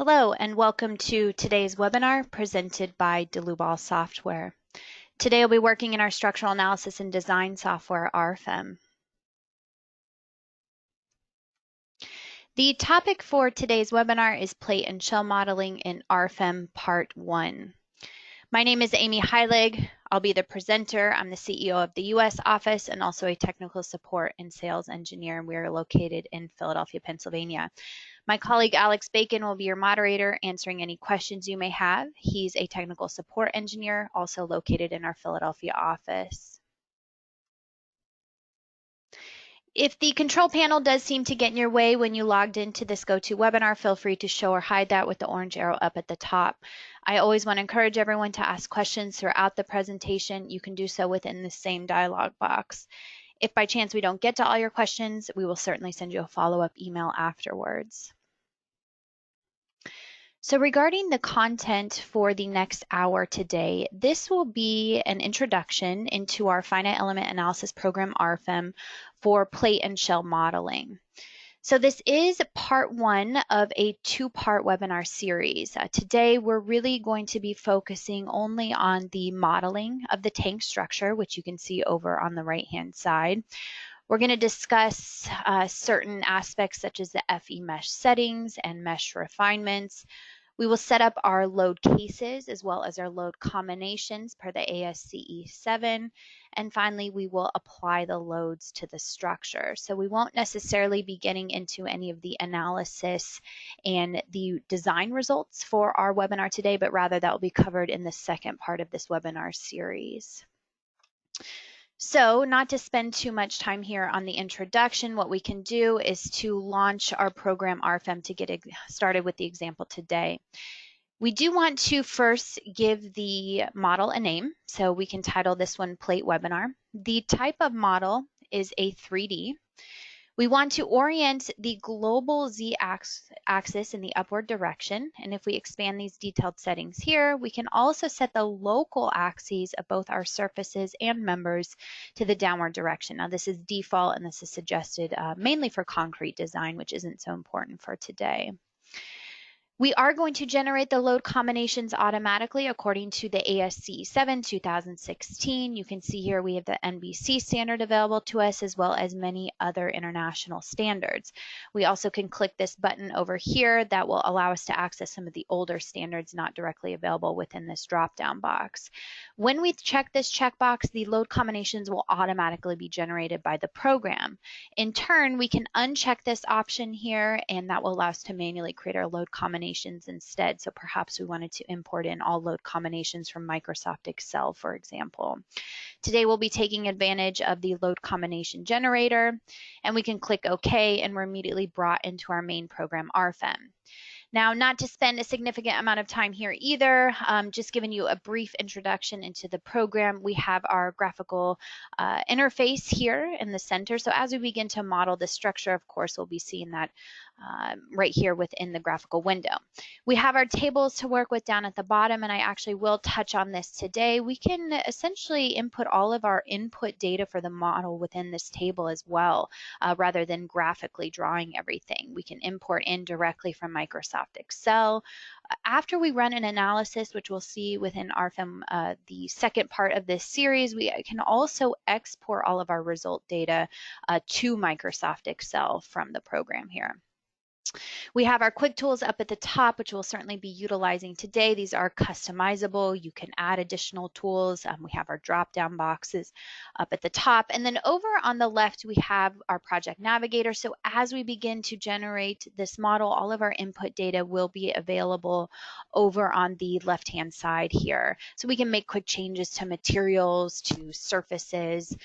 Hello and welcome to today's webinar presented by Dlubal Software. Today we'll be working in our structural analysis and design software, RFEM. The topic for today's webinar is plate and shell modeling in RFEM Part 1. My name is Amy Heilig. I'll be the presenter. I'm the CEO of the U.S. office and also a technical support and sales engineer, and we are located in Philadelphia, Pennsylvania. My colleague Alex Bacon will be your moderator, answering any questions you may have. He's a technical support engineer, also located in our Philadelphia office. If the control panel does seem to get in your way when you logged into this GoToWebinar, feel free to show or hide that with the orange arrow up at the top. I always want to encourage everyone to ask questions throughout the presentation. You can do so within the same dialog box. If by chance we don't get to all your questions, we will certainly send you a follow-up email afterwards. So regarding the content for the next hour today, this will be an introduction into our finite element analysis program, RFEM, for plate and shell modeling. So this is part one of a two-part webinar series. Today, we're really going to be focusing only on the modeling of the tank structure, which you can see over on the right-hand side. We're going to discuss certain aspects such as the FE mesh settings and mesh refinements. We will set up our load cases as well as our load combinations per the ASCE 7. And finally, we will apply the loads to the structure. So we won't necessarily be getting into any of the analysis and the design results for our webinar today, but rather that will be covered in the second part of this webinar series. So not to spend too much time here on the introduction, what we can do is to launch our program RFEM to get started with the example today. We do want to first give the model a name, so we can title this one Plate Webinar. The type of model is a 3D. We want to orient the global z-axis in the upward direction, and if we expand these detailed settings here, we can also set the local axes of both our surfaces and members to the downward direction. Now this is default and this is suggested mainly for concrete design, which isn't so important for today. We are going to generate the load combinations automatically according to the ASCE 7 2016. You can see here we have the NBC standard available to us as well as many other international standards. We also can click this button over here that will allow us to access some of the older standards not directly available within this drop-down box. When we check this checkbox, the load combinations will automatically be generated by the program. In turn, we can uncheck this option here and that will allow us to manually create our load combinations instead. So perhaps we wanted to import in all load combinations from Microsoft Excel, for example. Today we'll be taking advantage of the load combination generator, and we can click OK, and we're immediately brought into our main program, RFEM. Now, not to spend a significant amount of time here either, just giving you a brief introduction into the program. We have our graphical interface here in the center. So as we begin to model the structure, of course, we'll be seeing that right here within the graphical window. We have our tables to work with down at the bottom, and I actually will touch on this today. We can essentially input all of our input data for the model within this table as well, rather than graphically drawing everything. We can import in directly from Microsoft Excel. After we run an analysis, which we'll see within RFEM, the second part of this series, we can also export all of our result data to Microsoft Excel from the program here. We have our quick tools up at the top, which we'll certainly be utilizing today. These are customizable. You can add additional tools. We have our drop-down boxes up at the top. And then over on the left, we have our project navigator. So as we begin to generate this model, all of our input data will be available over on the left-hand side here. So we can make quick changes to materials, to surfaces.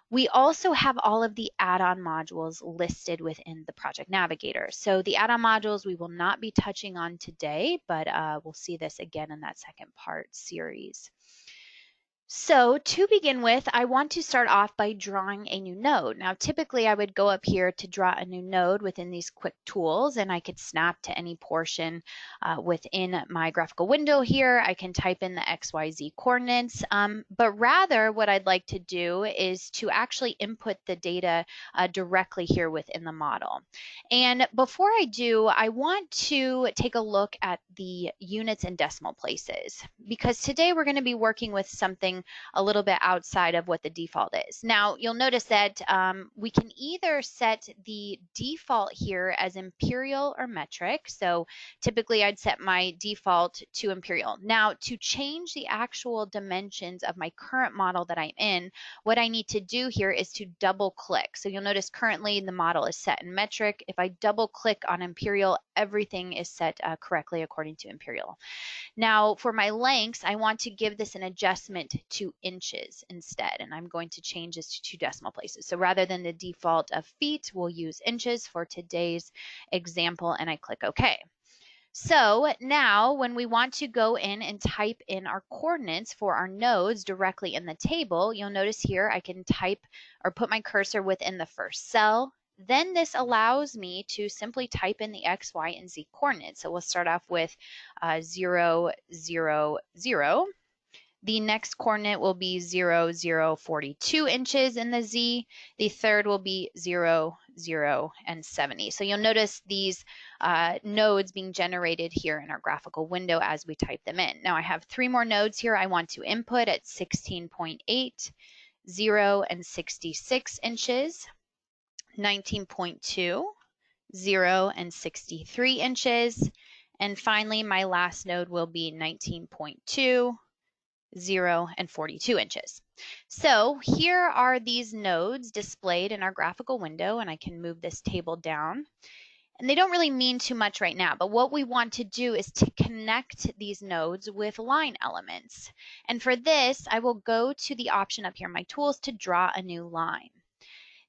We also have all of the add-on modules listed within the Project Navigator. So the add-on modules we will not be touching on today, but we'll see this again in that second part series. So to begin with, I want to start off by drawing a new node. Now, typically I would go up here to draw a new node within these quick tools, and I could snap to any portion within my graphical window here. I can type in the XYZ coordinates, but rather what I'd like to do is to actually input the data directly here within the model. And before I do, I want to take a look at the units and decimal places, because today we're going to be working with something a little bit outside of what the default is. Now, you'll notice that we can either set the default here as imperial or metric. So typically I'd set my default to imperial. Now, to change the actual dimensions of my current model that I'm in, what I need to do here is to double click. So you'll notice currently the model is set in metric. If I double click on imperial, everything is set correctly according to imperial. Now for my lengths, I want to give this an adjustment to inches instead, and I'm going to change this to 2 decimal places. So rather than the default of feet, we'll use inches for today's example, and I click OK. So now when we want to go in and type in our coordinates for our nodes directly in the table, you'll notice here I can type or put my cursor within the first cell. Then this allows me to simply type in the X, Y, and Z coordinates. So we'll start off with 0, 0, 0. The next coordinate will be 0, 0, 42 inches in the Z. The third will be 0, 0, and 70. So you'll notice these nodes being generated here in our graphical window as we type them in. Now I have 3 more nodes here I want to input at 16.8, 0, and 66 inches. 19.2, 0, and 63 inches. And finally, my last node will be 19.2, 0, and 42 inches. So here are these nodes displayed in our graphical window, and I can move this table down. And they don't really mean too much right now, but what we want to do is to connect these nodes with line elements. And for this, I will go to the option up here in my tools to draw a new line.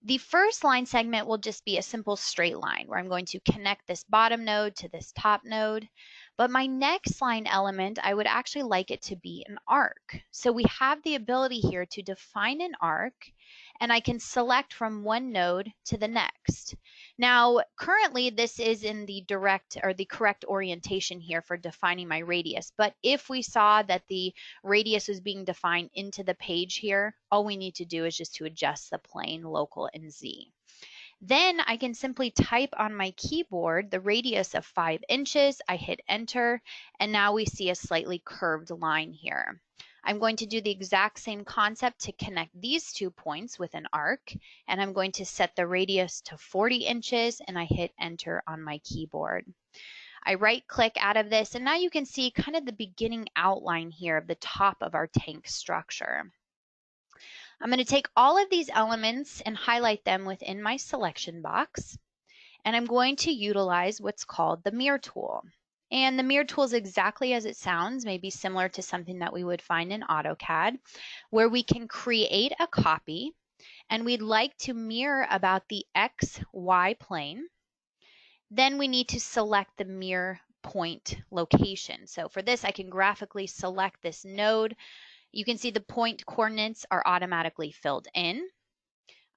The first line segment will just be a simple straight line where I'm going to connect this bottom node to this top node. But my next line element, I would actually like it to be an arc. So we have the ability here to define an arc, and I can select from one node to the next. Now, currently this is in the correct orientation here for defining my radius. But if we saw that the radius was being defined into the page here, all we need to do is just to adjust the plane, local, and Z. Then I can simply type on my keyboard the radius of 5 inches. I hit enter, and now we see a slightly curved line here. I'm going to do the exact same concept to connect these 2 points with an arc, and I'm going to set the radius to 40 inches, and I hit enter on my keyboard. I right click out of this, and now you can see kind of the beginning outline here of the top of our tank structure. I'm going to take all of these elements and highlight them within my selection box, and I'm going to utilize what's called the mirror tool. And the mirror tool is exactly as it sounds, maybe similar to something that we would find in AutoCAD, where we can create a copy, and we'd like to mirror about the X, Y plane. Then we need to select the mirror point location. So for this, I can graphically select this node. You can see the point coordinates are automatically filled in.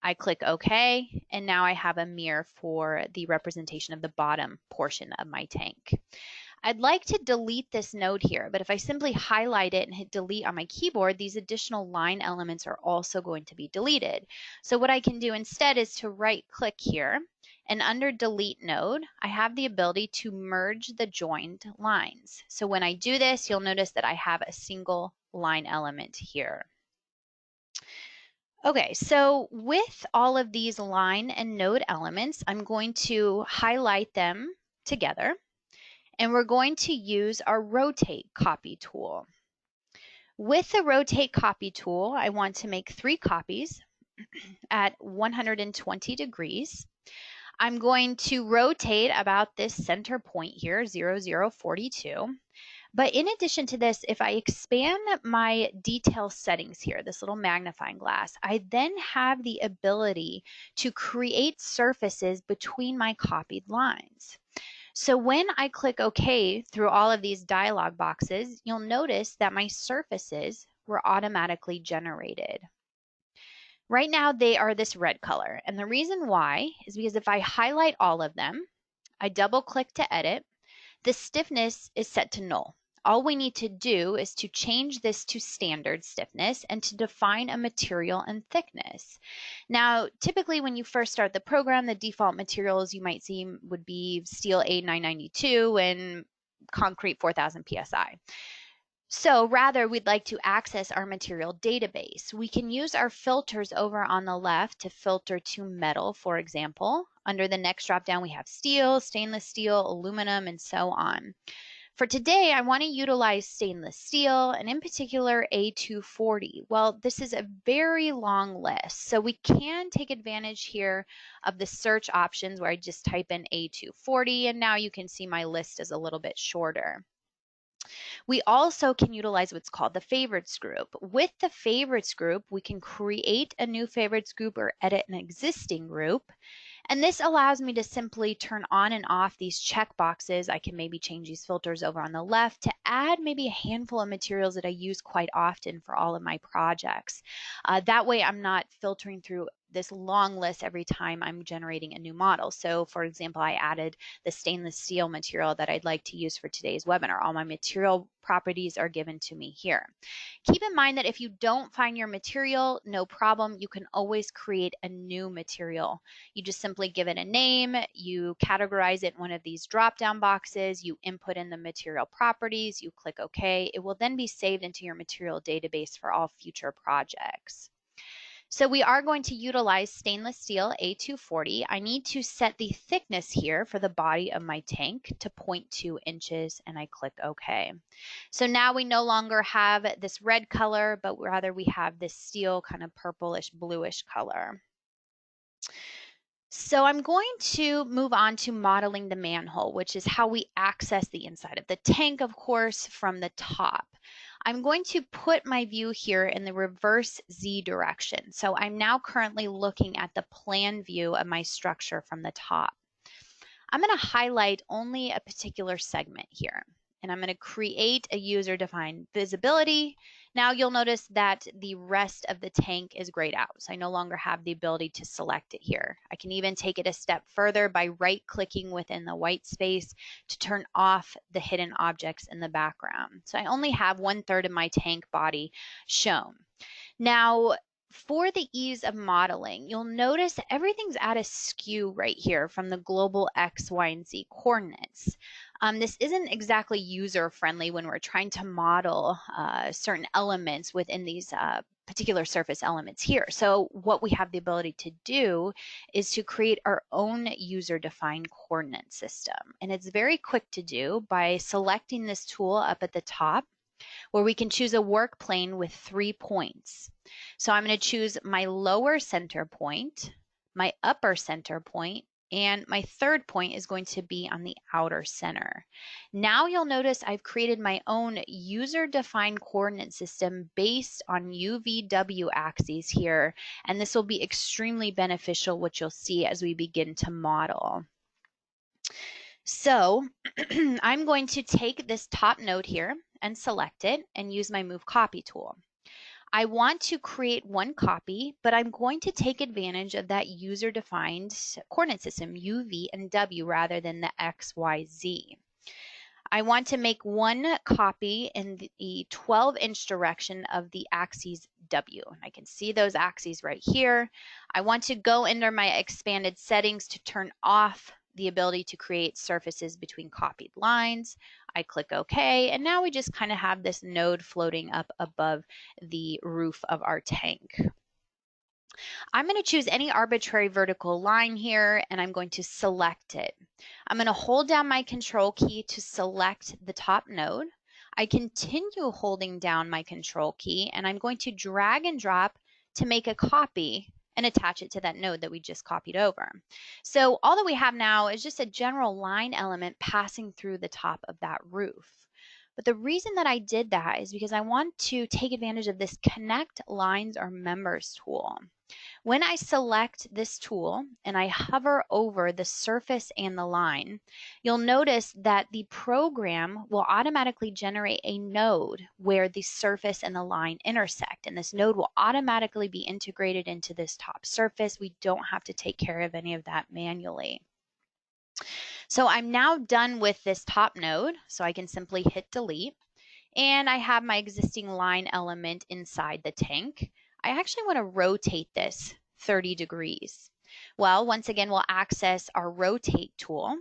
I click OK, and now I have a mirror for the representation of the bottom portion of my tank. I'd like to delete this node here, but if I simply highlight it and hit delete on my keyboard, these additional line elements are also going to be deleted. So what I can do instead is to right click here, and under delete node, I have the ability to merge the joined lines. So when I do this, you'll notice that I have a single line element here. Okay, so with all of these line and node elements, I'm going to highlight them together, and we're going to use our rotate copy tool. With the rotate copy tool, I want to make 3 copies at 120 degrees. I'm going to rotate about this center point here, 0042. But in addition to this, if I expand my detail settings here, this little magnifying glass, I then have the ability to create surfaces between my copied lines. So when I click OK through all of these dialog boxes, you'll notice that my surfaces were automatically generated. Right now they are this red color, and the reason why is because if I highlight all of them, I double click to edit, the stiffness is set to null. All we need to do is to change this to standard stiffness and to define a material and thickness. Now, typically when you first start the program, the default materials you might see would be steel A992 and concrete 4000 PSI. So rather, we'd like to access our material database. We can use our filters over on the left to filter to metal, for example. Under the next dropdown, we have steel, stainless steel, aluminum, and so on. For today, I want to utilize stainless steel, and in particular, A240. Well, this is a very long list, so we can take advantage here of the search options where I just type in A240, and now you can see my list is a little bit shorter. We also can utilize what's called the favorites group. With the favorites group, we can create a new favorites group or edit an existing group. And this allows me to simply turn on and off these check boxes. I can maybe change these filters over on the left to add maybe a handful of materials that I use quite often for all of my projects. That way I'm not filtering through this long list every time I'm generating a new model. So for example, I added the stainless steel material that I'd like to use for today's webinar. All my material properties are given to me here. Keep in mind that if you don't find your material, no problem. You can always create a new material. You just simply give it a name, you categorize it in one of these drop-down boxes, you input in the material properties, you click OK. It will then be saved into your material database for all future projects. So we are going to utilize stainless steel A240. I need to set the thickness here for the body of my tank to 0.2 inches, and I click OK. So now we no longer have this red color, but rather we have this steel kind of purplish bluish color. So I'm going to move on to modeling the manhole, which is how we access the inside of the tank, of course, from the top. I'm going to put my view here in the reverse Z direction. So I'm now currently looking at the plan view of my structure from the top. I'm going to highlight only a particular segment here, and I'm going to create a user-defined visibility. Now you'll notice that the rest of the tank is grayed out, so I no longer have the ability to select it here. I can even take it a step further by right-clicking within the white space to turn off the hidden objects in the background. So I only have 1/3 of my tank body shown. Now, for the ease of modeling, you'll notice everything's at a skew right here from the global X, Y, and Z coordinates. This isn't exactly user-friendly when we're trying to model certain elements within these particular surface elements here. So what we have the ability to do is to create our own user-defined coordinate system. And it's very quick to do by selecting this tool up at the top, where we can choose a work plane with 3 points. So I'm going to choose my lower center point, my upper center point, and my third point is going to be on the outer center. Now you'll notice I've created my own user-defined coordinate system based on UVW axes here, and this will be extremely beneficial, which you'll see as we begin to model. So I'm going to take this top node here and select it and use my Move Copy tool. I want to create one copy, but I'm going to take advantage of that user-defined coordinate system, U, V, and W, rather than the X, Y, Z. I want to make one copy in the 12-inch direction of the axes W. I can see those axes right here. I want to go under my expanded settings to turn off the ability to create surfaces between copied lines. I click OK, and now we just kind of have this node floating up above the roof of our tank. I'm going to choose any arbitrary vertical line here, and I'm going to select it. I'm going to hold down my control key to select the top node. I continue holding down my control key, and I'm going to drag and drop to make a copy and attach it to that node that we just copied over. So all that we have now is just a general line element passing through the top of that roof. But the reason that I did that is because I want to take advantage of this Connect Lines or Members tool. When I select this tool and I hover over the surface and the line, you'll notice that the program will automatically generate a node where the surface and the line intersect, and this node will automatically be integrated into this top surface. We don't have to take care of any of that manually. So I'm now done with this top node, so I can simply hit delete, and I have my existing line element inside the tank. I actually want to rotate this 30 degrees. Well, once again, we'll access our rotate tool.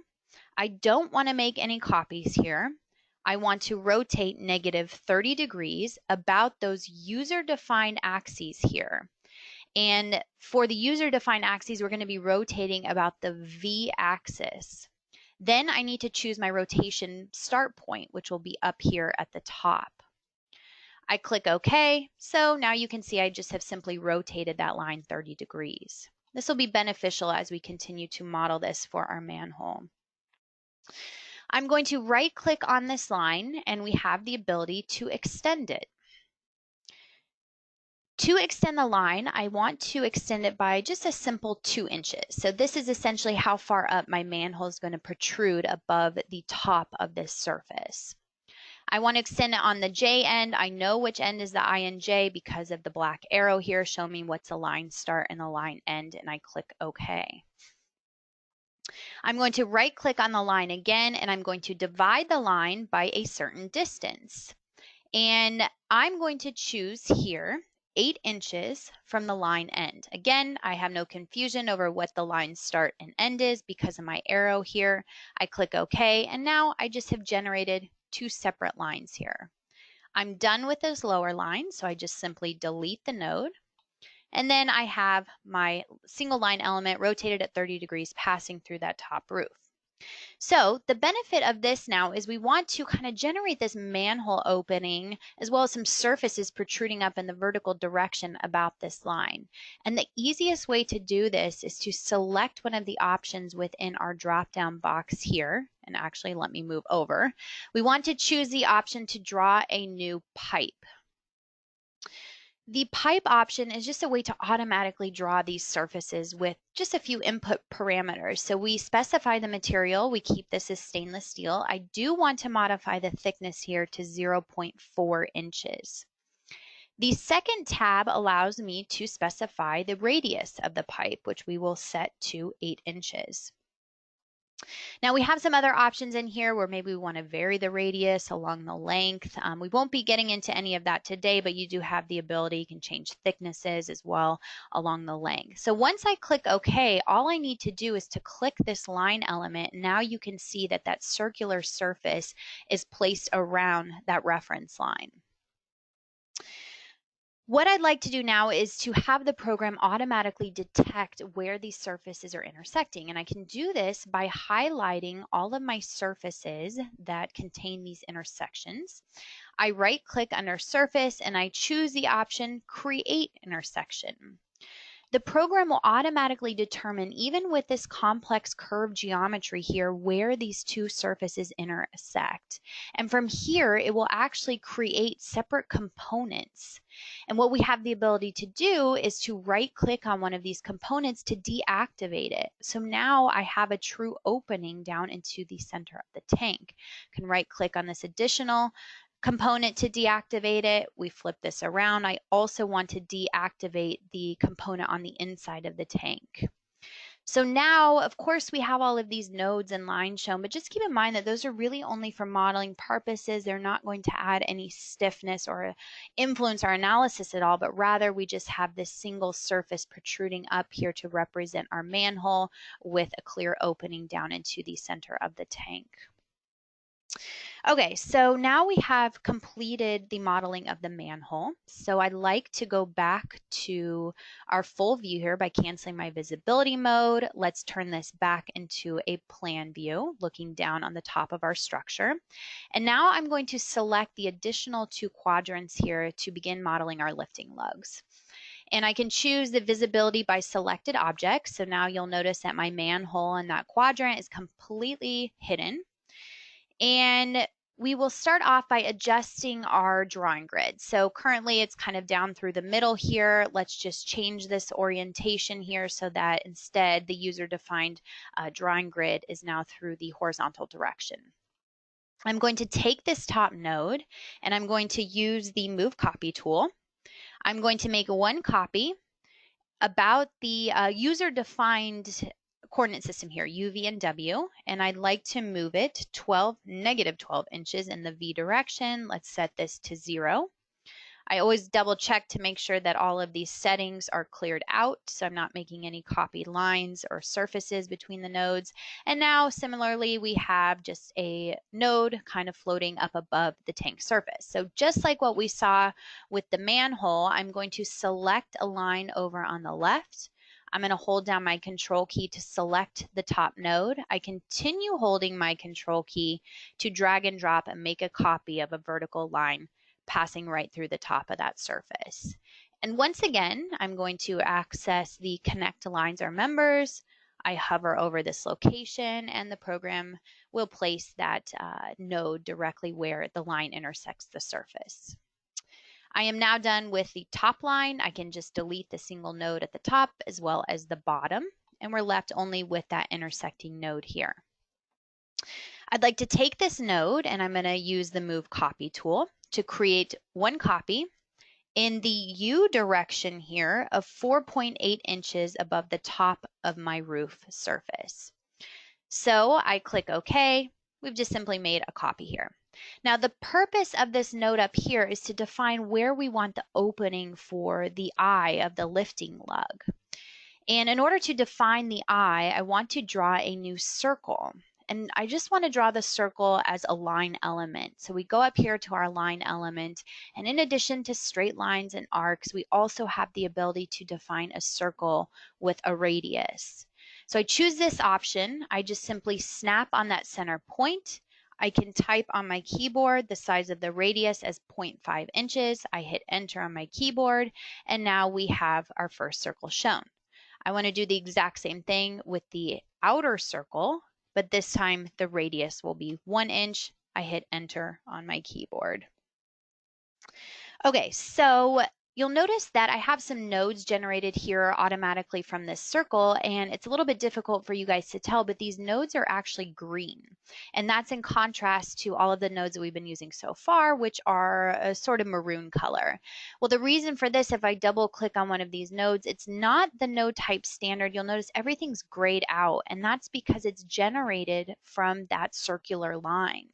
I don't want to make any copies here. I want to rotate -30 degrees about those user-defined axes here. And for the user-defined axes, we're going to be rotating about the V axis. Then I need to choose my rotation start point, which will be up here at the top. I click OK, so now you can see I just have simply rotated that line 30 degrees. This will be beneficial as we continue to model this for our manhole. I'm going to right-click on this line, and we have the ability to extend it. To extend the line, I want to extend it by just a simple 2 inches. So this is essentially how far up my manhole is going to protrude above the top of this surface. I want to extend it on the J end. I know which end is the I and J because of the black arrow here showing me what's the line start and the line end, and I click OK. I'm going to right-click on the line again, and I'm going to divide the line by a certain distance. And I'm going to choose here 8 inches from the line end. Again, I have no confusion over what the line start and end is because of my arrow here. I click OK, and now I just have generated 2 separate lines here. I'm done with this lower line, so I just simply delete the node. And then I have my single line element rotated at 30 degrees passing through that top roof. So the benefit of this now is we want to kind of generate this manhole opening as well as some surfaces protruding up in the vertical direction about this line. And the easiest way to do this is to select one of the options within our drop-down box here. And actually, let me move over. We want to choose the option to draw a new pipe. The pipe option is just a way to automatically draw these surfaces with just a few input parameters. So we specify the material. We keep this as stainless steel. I do want to modify the thickness here to 0.4 inches. The second tab allows me to specify the radius of the pipe, which we will set to 8 inches. Now we have some other options in here where maybe we want to vary the radius along the length. We won't be getting into any of that today, but you do have the ability, you can change thicknesses as well along the length. So once I click OK, all I need to do is to click this line element. Now you can see that that circular surface is placed around that reference line. What I'd like to do now is to have the program automatically detect where these surfaces are intersecting. And I can do this by highlighting all of my surfaces that contain these intersections. I right-click under Surface and I choose the option Create Intersection. The program will automatically determine, even with this complex curve geometry here, where these two surfaces intersect. And from here, it will actually create separate components. And what we have the ability to do is to right-click on one of these components to deactivate it. So now I have a true opening down into the center of the tank. I can right-click on this additional component to deactivate it. We flip this around. I also want to deactivate the component on the inside of the tank. So now, of course, we have all of these nodes and lines shown, but just keep in mind that those are really only for modeling purposes. They're not going to add any stiffness or influence our analysis at all, but rather we just have this single surface protruding up here to represent our manhole with a clear opening down into the center of the tank. Okay, so now we have completed the modeling of the manhole. So I'd like to go back to our full view here by canceling my visibility mode. Let's turn this back into a plan view, looking down on the top of our structure. And now I'm going to select the additional 2 quadrants here to begin modeling our lifting lugs. And I can choose the visibility by selected objects. So now you'll notice that my manhole in that quadrant is completely hidden. And we will start off by adjusting our drawing grid. So currently it's kind of down through the middle here. Let's just change this orientation here so that instead the user-defined drawing grid is now through the horizontal direction. I'm going to take this top node and I'm going to use the Move Copy tool. I'm going to make one copy about the user-defined coordinate system here, U, V, and W, and I'd like to move it negative 12 inches in the V direction. Let's set this to 0. I always double check to make sure that all of these settings are cleared out, so I'm not making any copied lines or surfaces between the nodes. And now similarly, we have just a node kind of floating up above the tank surface. So just like what we saw with the manhole, I'm going to select a line over on the left. I'm going to hold down my control key to select the top node. I continue holding my control key to drag and drop and make a copy of a vertical line passing right through the top of that surface. And once again, I'm going to access the connect to lines or members. I hover over this location and the program will place that node directly where the line intersects the surface. I am now done with the top line. I can just delete the single node at the top as well as the bottom, and we're left only with that intersecting node here. I'd like to take this node and I'm going to use the Move Copy tool to create one copy in the U direction here of 4.8 inches above the top of my roof surface. So I click OK. We've just simply made a copy here. Now the purpose of this node up here is to define where we want the opening for the eye of the lifting lug. And in order to define the eye, I want to draw a new circle. And I just want to draw the circle as a line element. So we go up here to our line element, and in addition to straight lines and arcs, we also have the ability to define a circle with a radius. So I choose this option. I just simply snap on that center point. I can type on my keyboard the size of the radius as 0.5 inches. I hit enter on my keyboard, and now we have our first circle shown. I want to do the exact same thing with the outer circle, but this time the radius will be 1 inch. I hit enter on my keyboard. Okay, so you'll notice that I have some nodes generated here automatically from this circle, and it's a little bit difficult for you guys to tell, but these nodes are actually green. And that's in contrast to all of the nodes that we've been using so far, which are a sort of maroon color. Well, the reason for this, if I double click on one of these nodes, it's not the node type standard. You'll notice everything's grayed out, and that's because it's generated from that circular line.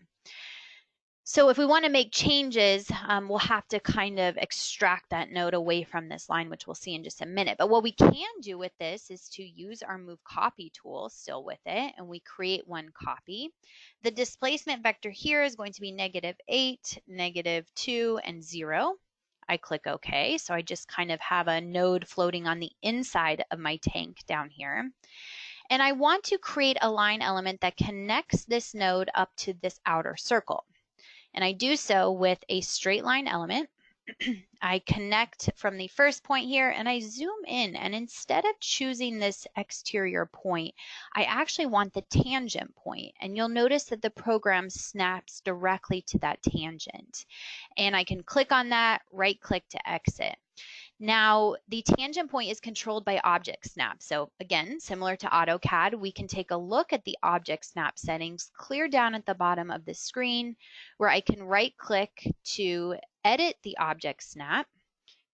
So if we want to make changes, we'll have to kind of extract that node away from this line, which we'll see in just a minute. But what we can do with this is to use our Move Copy tool still with it, and we create one copy. The displacement vector here is going to be -8, -2, and 0. I click OK. So I just kind of have a node floating on the inside of my tank down here. And I want to create a line element that connects this node up to this outer circle. And I do so with a straight line element. I connect from the first point here and I zoom in, and instead of choosing this exterior point, I actually want the tangent point. And you'll notice that the program snaps directly to that tangent. And I can click on that, right click to exit. Now, the tangent point is controlled by object snap. So again, similar to AutoCAD, we can take a look at the object snap settings clear down at the bottom of the screen, where I can right click to edit the object snap.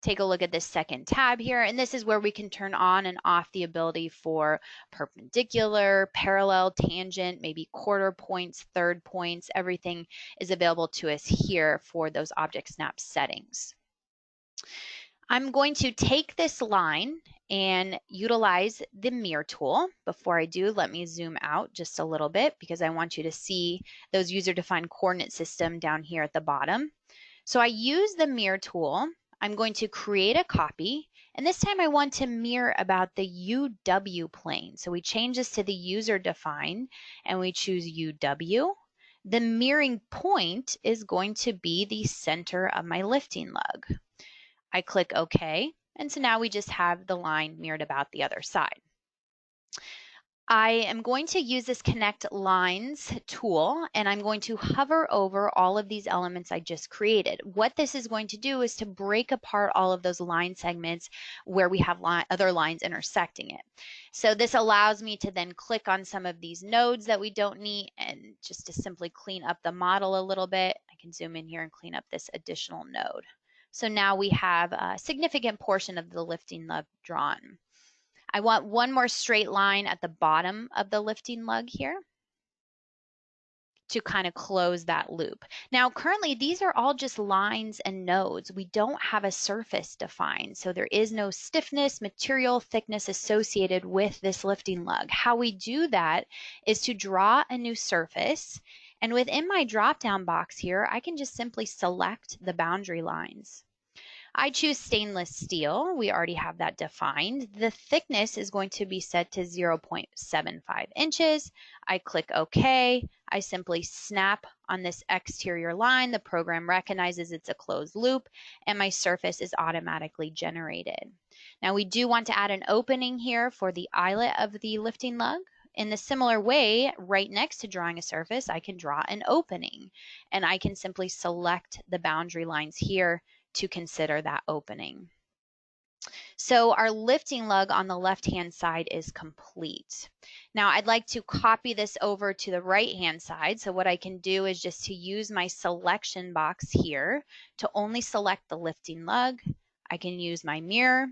Take a look at this second tab here, and this is where we can turn on and off the ability for perpendicular, parallel, tangent, maybe quarter points, third points. Everything is available to us here for those object snap settings. I'm going to take this line and utilize the mirror tool. Before I do, let me zoom out just a little bit because I want you to see those user-defined coordinate system down here at the bottom. So I use the mirror tool. I'm going to create a copy, and this time I want to mirror about the UW plane. So we change this to the user-defined and we choose UW. The mirroring point is going to be the center of my lifting lug. I click OK, and so now we just have the line mirrored about the other side. I am going to use this Connect Lines tool, and I'm going to hover over all of these elements I just created. What this is going to do is to break apart all of those line segments where we have other lines intersecting it. So this allows me to then click on some of these nodes that we don't need, and just to simply clean up the model a little bit, I can zoom in here and clean up this additional node. So now we have a significant portion of the lifting lug drawn. I want one more straight line at the bottom of the lifting lug here to kind of close that loop. Now, currently, these are all just lines and nodes. We don't have a surface defined, so there is no stiffness, material thickness associated with this lifting lug. How we do that is to draw a new surface, and within my drop-down box here, I can just simply select the boundary lines. I choose stainless steel. We already have that defined. The thickness is going to be set to 0.75 inches. I click OK. I simply snap on this exterior line. The program recognizes it's a closed loop, and my surface is automatically generated. Now we do want to add an opening here for the eyelet of the lifting lug. In the similar way, right next to drawing a surface, I can draw an opening, and I can simply select the boundary lines here to consider that opening. So our lifting lug on the left-hand side is complete. Now I'd like to copy this over to the right-hand side. So what I can do is just to use my selection box here to only select the lifting lug. I can use my mirror.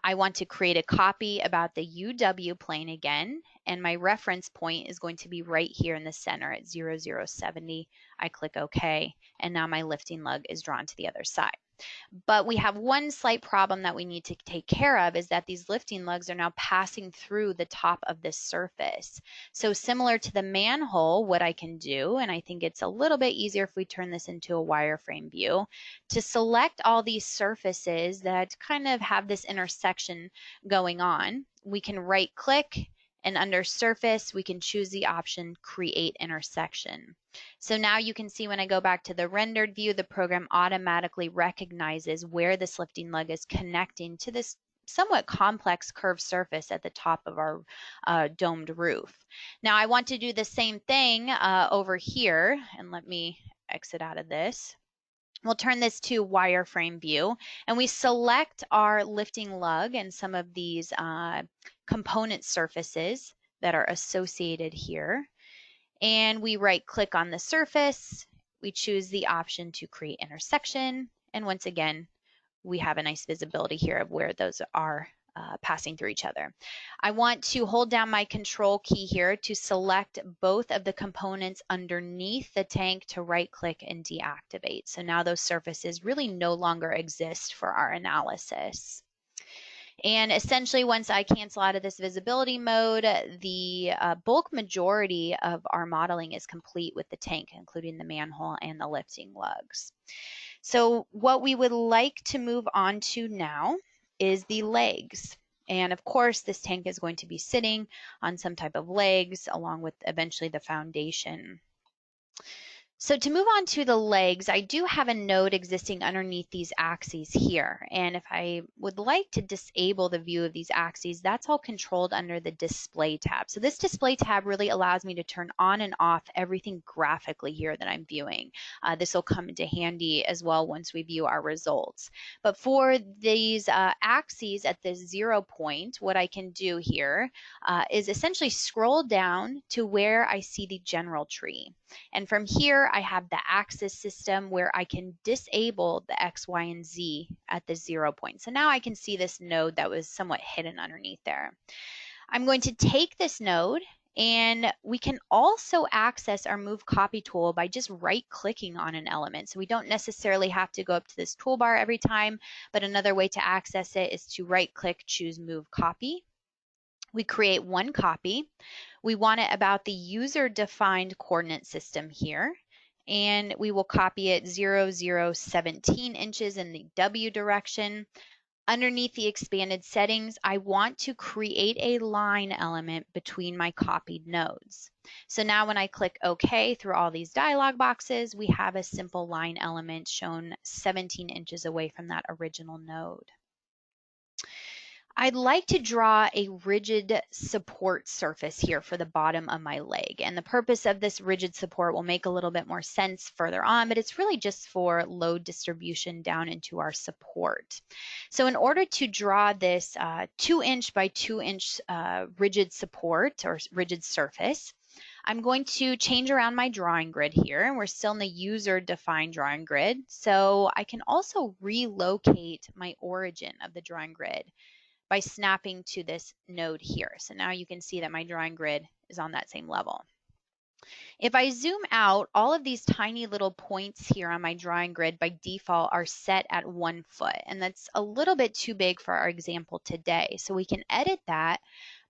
I want to create a copy about the UW plane again, and my reference point is going to be right here in the center at 0070. I click OK, and now my lifting lug is drawn to the other side. But we have one slight problem that we need to take care of, is that these lifting lugs are now passing through the top of this surface. So similar to the manhole, what I can do, and I think it's a little bit easier if we turn this into a wireframe view, to select all these surfaces that kind of have this intersection going on, we can right click, and under surface, we can choose the option create intersection. So now you can see when I go back to the rendered view, the program automatically recognizes where this lifting lug is connecting to this somewhat complex curved surface at the top of our domed roof. Now I want to do the same thing over here, and let me exit out of this. We'll turn this to wireframe view, and we select our lifting lug and some of these component surfaces that are associated here. And we right click on the surface. We choose the option to create intersection. And once again, we have a nice visibility here of where those are passing through each other. I want to hold down my control key here to select both of the components underneath the tank to right click and deactivate. So now those surfaces really no longer exist for our analysis. And essentially, once I cancel out of this visibility mode, the bulk majority of our modeling is complete with the tank, including the manhole and the lifting lugs. So what we would like to move on to now is the legs. And of course, this tank is going to be sitting on some type of legs along with eventually the foundation. So to move on to the legs, I do have a node existing underneath these axes here. And if I would like to disable the view of these axes, that's all controlled under the display tab. So this display tab really allows me to turn on and off everything graphically here that I'm viewing. This will come into handy as well once we view our results. But for these axes at the 0 point, what I can do here is essentially scroll down to where I see the general tree. And from here, I have the axis system where I can disable the X, Y, and Z at the 0 point. So now I can see this node that was somewhat hidden underneath there. I'm going to take this node, and we can also access our Move Copy tool by just right-clicking on an element. So we don't necessarily have to go up to this toolbar every time, but another way to access it is to right-click, choose Move Copy. We create one copy. We want it about the user-defined coordinate system here, and we will copy it 0017 inches in the W direction. Underneath the expanded settings, I want to create a line element between my copied nodes. So now when I click OK through all these dialog boxes, we have a simple line element shown 17 inches away from that original node. I'd like to draw a rigid support surface here for the bottom of my leg. And the purpose of this rigid support will make a little bit more sense further on, but it's really just for load distribution down into our support. So in order to draw this 2-inch by 2-inch rigid support or rigid surface, I'm going to change around my drawing grid here, and we're still in the user-defined drawing grid. So I can also relocate my origin of the drawing grid by snapping to this node here. So now you can see that my drawing grid is on that same level. If I zoom out, all of these tiny little points here on my drawing grid by default are set at 1 foot, and that's a little bit too big for our example today. So we can edit that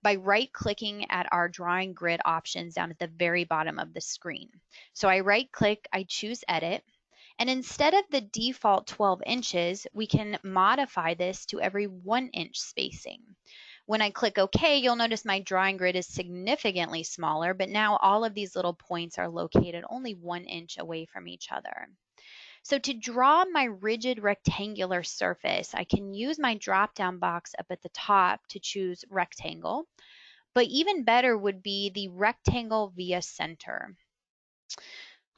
by right-clicking at our drawing grid options down at the very bottom of the screen. So I right-click, I choose Edit, and instead of the default 12 inches, we can modify this to every 1-inch spacing. When I click OK, you'll notice my drawing grid is significantly smaller, but now all of these little points are located only 1 inch away from each other. So to draw my rigid rectangular surface, I can use my drop-down box up at the top to choose rectangle, but even better would be the rectangle via center.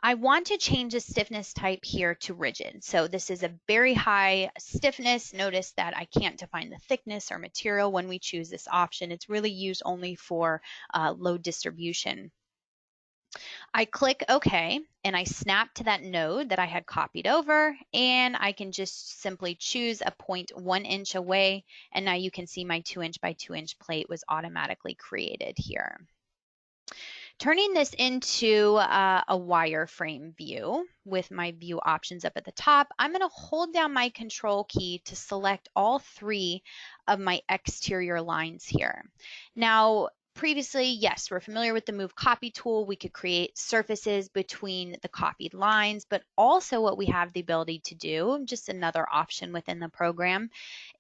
I want to change the stiffness type here to rigid. So this is a very high stiffness. Notice that I can't define the thickness or material when we choose this option. It's really used only for load distribution. I click OK, and I snap to that node that I had copied over, and I can just simply choose a point 1 inch away, and now you can see my 2-inch by 2-inch plate was automatically created here. Turning this into a wireframe view with my view options up at the top, I'm going to hold down my control key to select all 3 of my exterior lines here. Now, previously, yes, we're familiar with the Move Copy tool. We could create surfaces between the copied lines, but also what we have the ability to do, just another option within the program,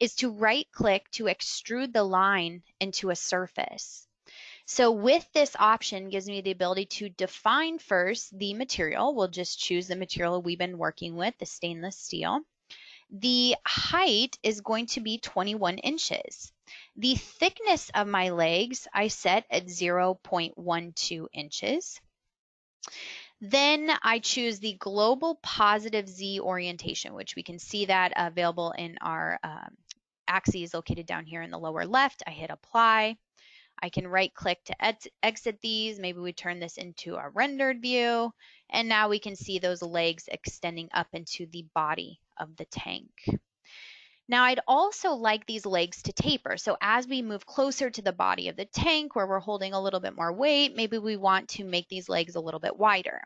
is to right-click to extrude the line into a surface. So with this option gives me the ability to define first the material. We'll just choose the material we've been working with, the stainless steel. The height is going to be 21 inches. The thickness of my legs I set at 0.12 inches. Then I choose the global positive Z orientation, which we can see that available in our axes located down here in the lower left. I hit apply. I can right click to exit these. Maybe we turn this into a rendered view. And now we can see those legs extending up into the body of the tank. Now I'd also like these legs to taper. So as we move closer to the body of the tank where we're holding a little bit more weight, maybe we want to make these legs a little bit wider.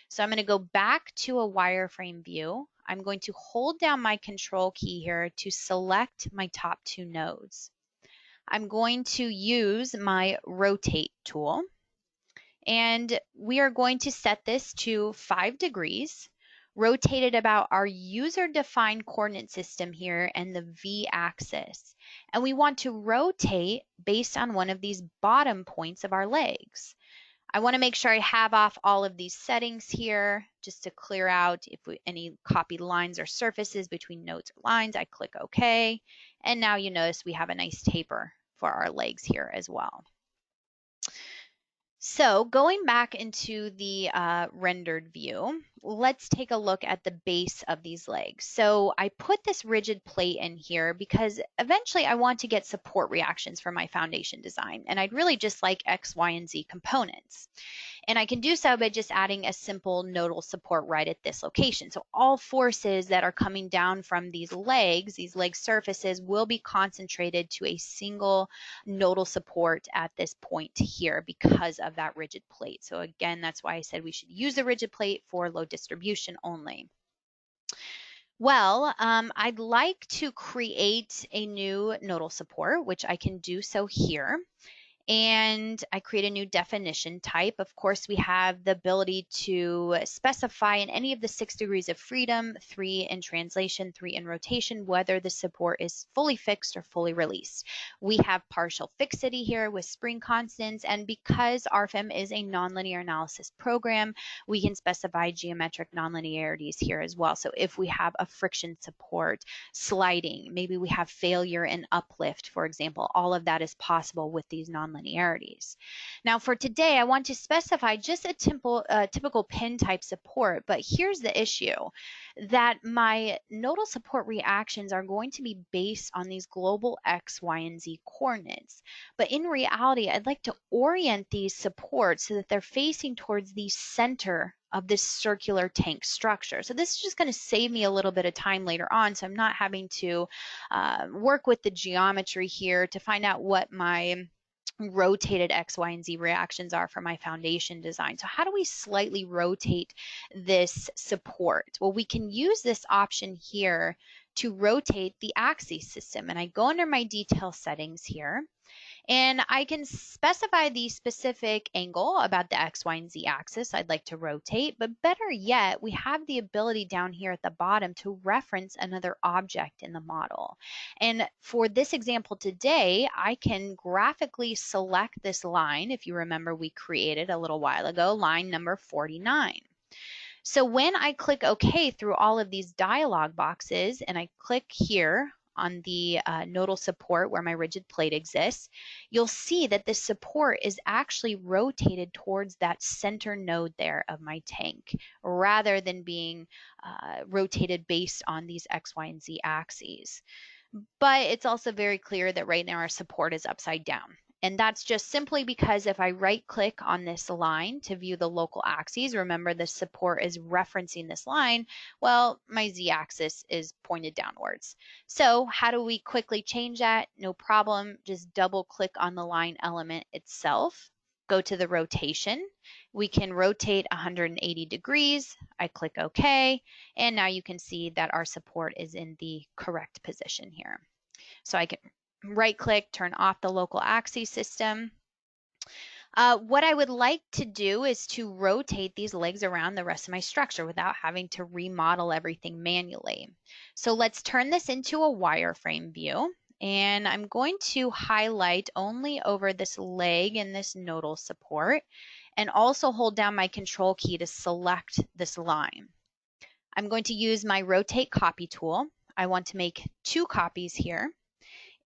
So I'm going to go back to a wireframe view. I'm going to hold down my control key here to select my top 2 nodes. I'm going to use my rotate tool, and we are going to set this to 5 degrees, rotate it about our user-defined coordinate system here and the V-axis. And we want to rotate based on one of these bottom points of our legs. I want to make sure I have off all of these settings here just to clear out if any copied lines or surfaces between nodes or lines. I click OK, and now you notice we have a nice taper for our legs here as well. So going back into the rendered view, let's take a look at the base of these legs. So I put this rigid plate in here because eventually I want to get support reactions for my foundation design, and I'd really just like X, Y, and Z components. And I can do so by just adding a simple nodal support right at this location. So all forces that are coming down from these leg surfaces will be concentrated to a single nodal support at this point here because of that rigid plate. So again, that's why I said we should use the rigid plate for load distribution only. Well, I'd like to create a new nodal support, which I can do so here. and I create a new definition type. Of course, we have the ability to specify in any of the 6 degrees of freedom, 3 in translation, 3 in rotation, whether the support is fully fixed or fully released. We have partial fixity here with spring constants, and because RFEM is a nonlinear analysis program, we can specify geometric nonlinearities here as well. So if we have a friction support, sliding, maybe we have failure in uplift, for example, all of that is possible with these nonlinearities. Now for today, I want to specify just a typical pin type support, but here's the issue, that my nodal support reactions are going to be based on these global X, Y, and Z coordinates. But in reality, I'd like to orient these supports so that they're facing towards the center of this circular tank structure. So this is just going to save me a little bit of time later on, so I'm not having to work with the geometry here to find out what my rotated X, Y, and Z reactions are for my foundation design. So how do we slightly rotate this support? Well, we can use this option here to rotate the axis system. And I go under my detail settings here, and I can specify the specific angle about the X, Y, and Z axis I'd like to rotate, but better yet, we have the ability down here at the bottom to reference another object in the model. And for this example today, I can graphically select this line. If you remember, we created a little while ago, line number 49. So when I click OK through all of these dialog boxes, and I click here on the nodal support where my rigid plate exists, you'll see that this support is actually rotated towards that center node there of my tank, rather than being rotated based on these X, Y, and Z axes. But it's also very clear that right now our support is upside down. And that's just simply because if I right click on this line to view the local axes, remember the support is referencing this line, well, my Z axis is pointed downwards. So how do we quickly change that? No problem, just double click on the line element itself, go to the rotation. We can rotate 180 degrees. I click OK, and now you can see that our support is in the correct position here. So I can right click, turn off the local axis system. What I would like to do is to rotate these legs around the rest of my structure without having to remodel everything manually. So let's turn this into a wireframe view. And I'm going to highlight only over this leg and this nodal support, and also hold down my control key to select this line. I'm going to use my rotate copy tool. I want to make 2 copies here,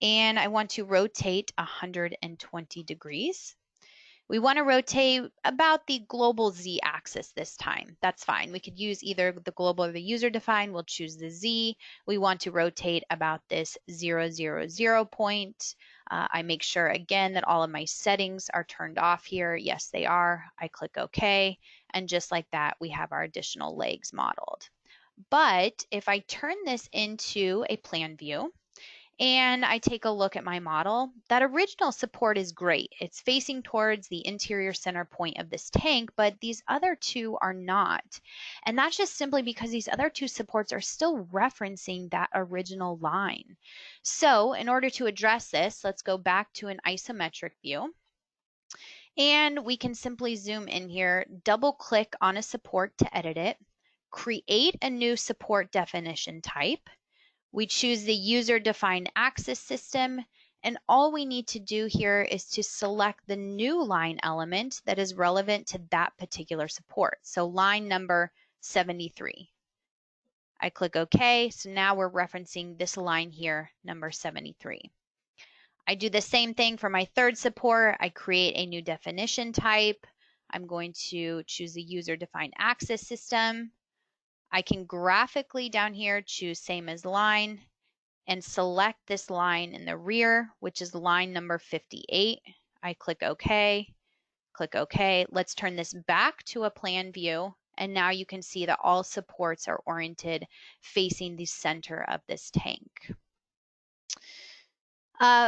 and I want to rotate 120 degrees. We want to rotate about the global Z axis this time. That's fine. We could use either the global or the user defined. We'll choose the Z. We want to rotate about this 0, 0, 0 point. I make sure again that all of my settings are turned off here. Yes, they are. I click OK. And just like that, we have our additional legs modeled. But if I turn this into a plan view, and I take a look at my model, that original support is great. It's facing towards the interior center point of this tank, but these other 2 are not. And that's just simply because these other 2 supports are still referencing that original line. So in order to address this, let's go back to an isometric view. And we can simply zoom in here, double click on a support to edit it, create a new support definition type. We choose the user-defined axis system, and all we need to do here is to select the new line element that is relevant to that particular support. So line number 73. I click OK, so now we're referencing this line here, number 73. I do the same thing for my third support. I create a new definition type. I'm going to choose the user-defined axis system. I can graphically down here choose same as line and select this line in the rear, which is line number 58. I click OK, click OK. Let's turn this back to a plan view. And now you can see that all supports are oriented facing the center of this tank.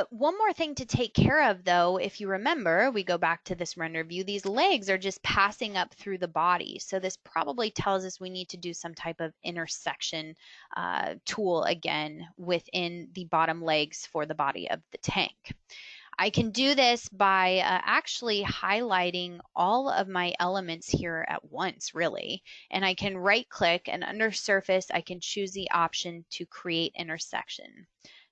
One more thing to take care of though, if you remember, we go back to this render view, these legs are just passing up through the body. So this probably tells us we need to do some type of intersection tool again within the bottom legs for the body of the tank. I can do this by actually highlighting all of my elements here at once, really. And I can right click, and under surface, I can choose the option to create intersection.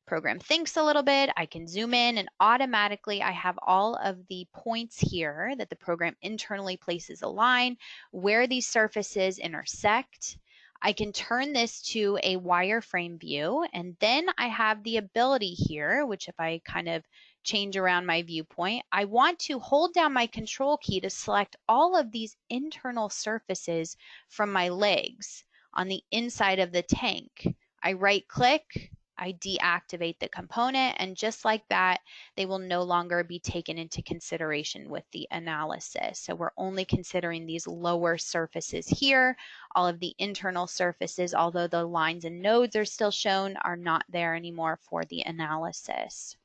Program thinks a little bit, I can zoom in, and automatically I have all of the points here that the program internally places a line where these surfaces intersect. I can turn this to a wireframe view, and then I have the ability here, which if I kind of change around my viewpoint, I want to hold down my control key to select all of these internal surfaces from my legs on the inside of the tank. I right click, I deactivate the component, and just like that, they will no longer be taken into consideration with the analysis. So we're only considering these lower surfaces here. All of the internal surfaces, although the lines and nodes are still shown, are not there anymore for the analysis.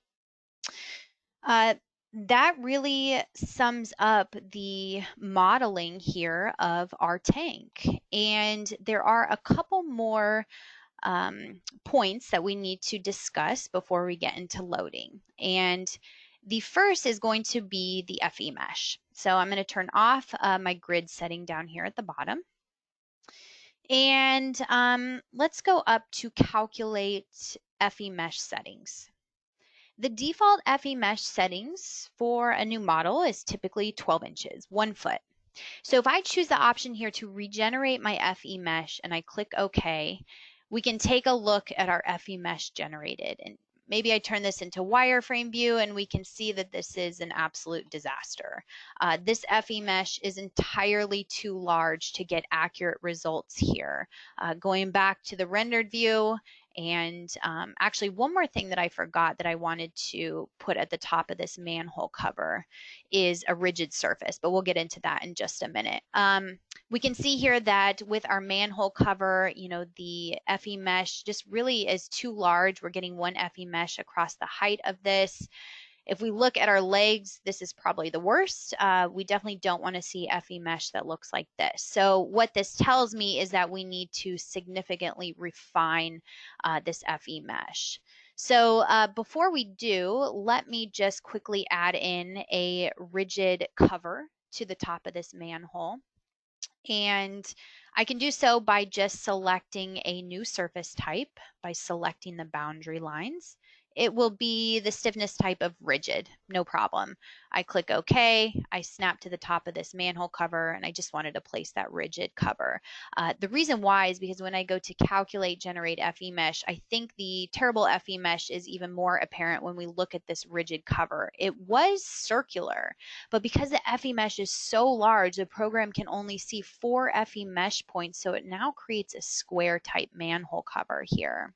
That really sums up the modeling here of our tank. And there are a couple more points that we need to discuss before we get into loading. And the first is going to be the FE mesh. So I'm going to turn off my grid setting down here at the bottom. And let's go up to calculate FE mesh settings. The default FE mesh settings for a new model is typically 12 inches, 1 foot. So if I choose the option here to regenerate my FE mesh and I click OK, we can take a look at our FE mesh generated. And maybe I turn this into wireframe view and we can see that this is an absolute disaster. This FE mesh is entirely too large to get accurate results here. Going back to the rendered view, and actually one more thing that I forgot that I wanted to put at the top of this manhole cover is a rigid surface, but we'll get into that in just a minute. We can see here that with our manhole cover, you know, the FE mesh just really is too large. We're getting one FE mesh across the height of this. If we look at our legs, this is probably the worst. We definitely don't want to see FE mesh that looks like this. So what this tells me is that we need to significantly refine this FE mesh. So before we do, let me just quickly add in a rigid cover to the top of this manhole. And I can do so by just selecting a new surface type by selecting the boundary lines. It will be the stiffness type of rigid, no problem. I click OK, I snap to the top of this manhole cover, and I just wanted to place that rigid cover. The reason why is because when I go to calculate generate FE mesh, I think the terrible FE mesh is even more apparent when we look at this rigid cover. It was circular, but because the FE mesh is so large, the program can only see 4 FE mesh points, so it now creates a square type manhole cover here.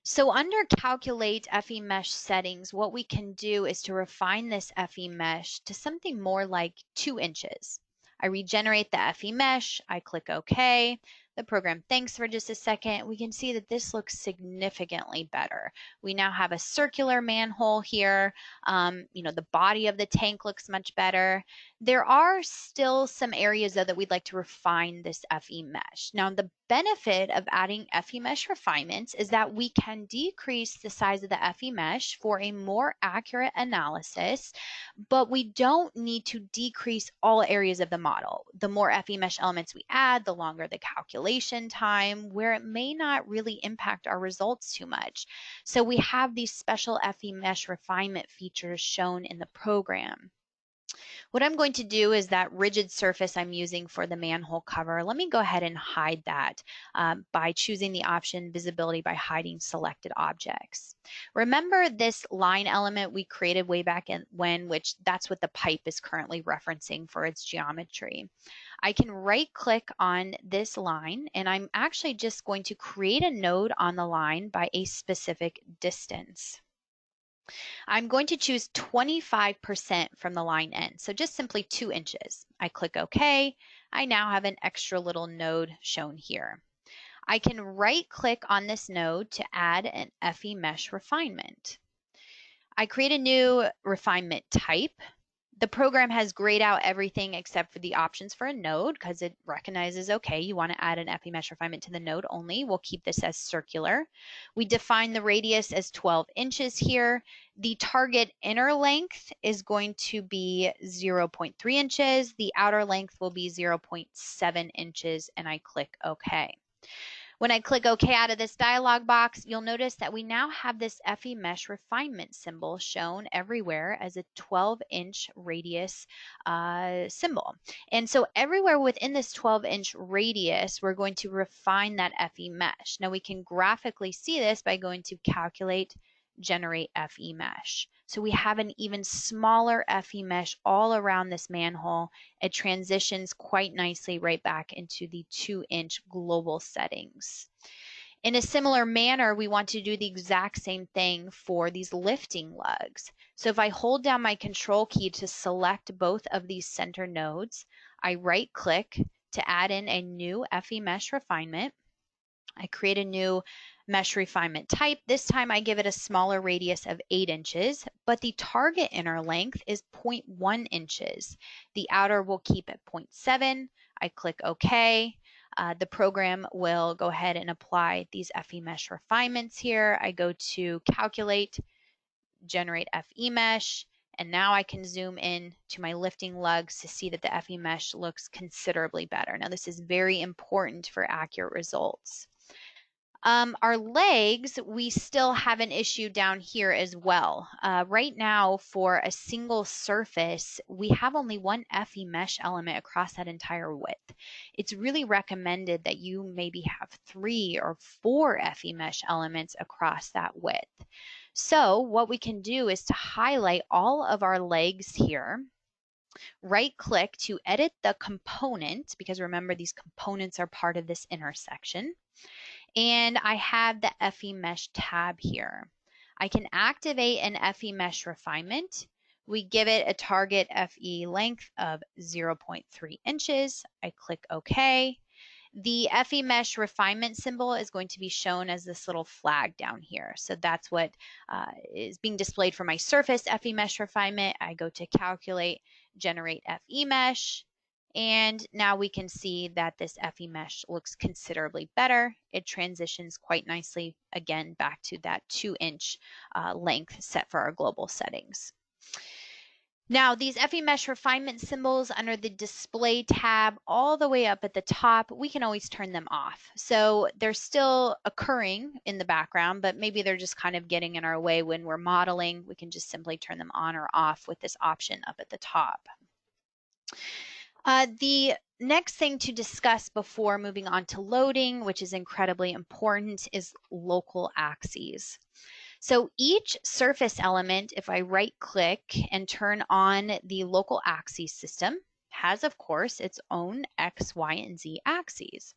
So under calculate FE mesh settings, what we can do is to refine this FE mesh to something more like 2 inches. I regenerate the FE mesh, I click OK. The program thinks for just a second. We can see that this looks significantly better. We now have a circular manhole here. You know, the body of the tank looks much better. There are still some areas though that we'd like to refine this FE mesh. Now, the benefit of adding FE mesh refinements is that we can decrease the size of the FE mesh for a more accurate analysis, but we don't need to decrease all areas of the model. The more FE mesh elements we add, the longer the calculation time, where it may not really impact our results too much. So we have these special FE mesh refinement features shown in the program. What I'm going to do is that rigid surface I'm using for the manhole cover, let me go ahead and hide that by choosing the option visibility by hiding selected objects. Remember this line element we created way back when, which that's what the pipe is currently referencing for its geometry. I can right click on this line and I'm actually just going to create a node on the line by a specific distance. I'm going to choose 25% from the line end, so just simply 2 inches. I click OK. I now have an extra little node shown here. I can right click on this node to add an FE mesh refinement. I create a new refinement type. The program has grayed out everything except for the options for a node because it recognizes, okay, you want to add an FE mesh refinement to the node only. We'll keep this as circular. We define the radius as 12 inches here. The target inner length is going to be 0.3 inches. The outer length will be 0.7 inches, and I click OK. When I click OK out of this dialog box, you'll notice that we now have this FE mesh refinement symbol shown everywhere as a 12-inch radius symbol. And so everywhere within this 12-inch radius, we're going to refine that FE mesh. Now we can graphically see this by going to Calculate, Generate FE mesh. So we have an even smaller FE mesh all around this manhole. It transitions quite nicely right back into the 2-inch global settings. In a similar manner, we want to do the exact same thing for these lifting lugs. So if I hold down my control key to select both of these center nodes, I right click to add in a new FE mesh refinement. I create a new mesh refinement type. This time I give it a smaller radius of 8 inches, but the target inner length is 0.1 inches. The outer will keep at 0.7. I click OK. The program will go ahead and apply these FE mesh refinements here. I go to Calculate, Generate FE mesh, and now I can zoom in to my lifting lugs to see that the FE mesh looks considerably better. Now this is very important for accurate results. Our legs, we still have an issue down here as well. Right now, for a single surface, we have only one FE mesh element across that entire width. It's really recommended that you maybe have 3 or 4 FE mesh elements across that width. So what we can do is to highlight all of our legs here, right click to edit the component, because remember these components are part of this intersection. And I have the FE mesh tab here. I can activate an FE mesh refinement. We give it a target FE length of 0.3 inches. I click OK. The FE mesh refinement symbol is going to be shown as this little flag down here. So that's what is being displayed for my surface FE mesh refinement. I go to Calculate, Generate FE mesh. And now we can see that this FE mesh looks considerably better. It transitions quite nicely, again, back to that 2-inch length set for our global settings. Now, these FE mesh refinement symbols under the Display tab all the way up at the top, we can always turn them off. So they're still occurring in the background, but maybe they're just kind of getting in our way when we're modeling. We can just simply turn them on or off with this option up at the top. The next thing to discuss before moving on to loading, which is incredibly important, is local axes. So each surface element, if I right click and turn on the local axes system, has of course its own X, Y, and Z axes.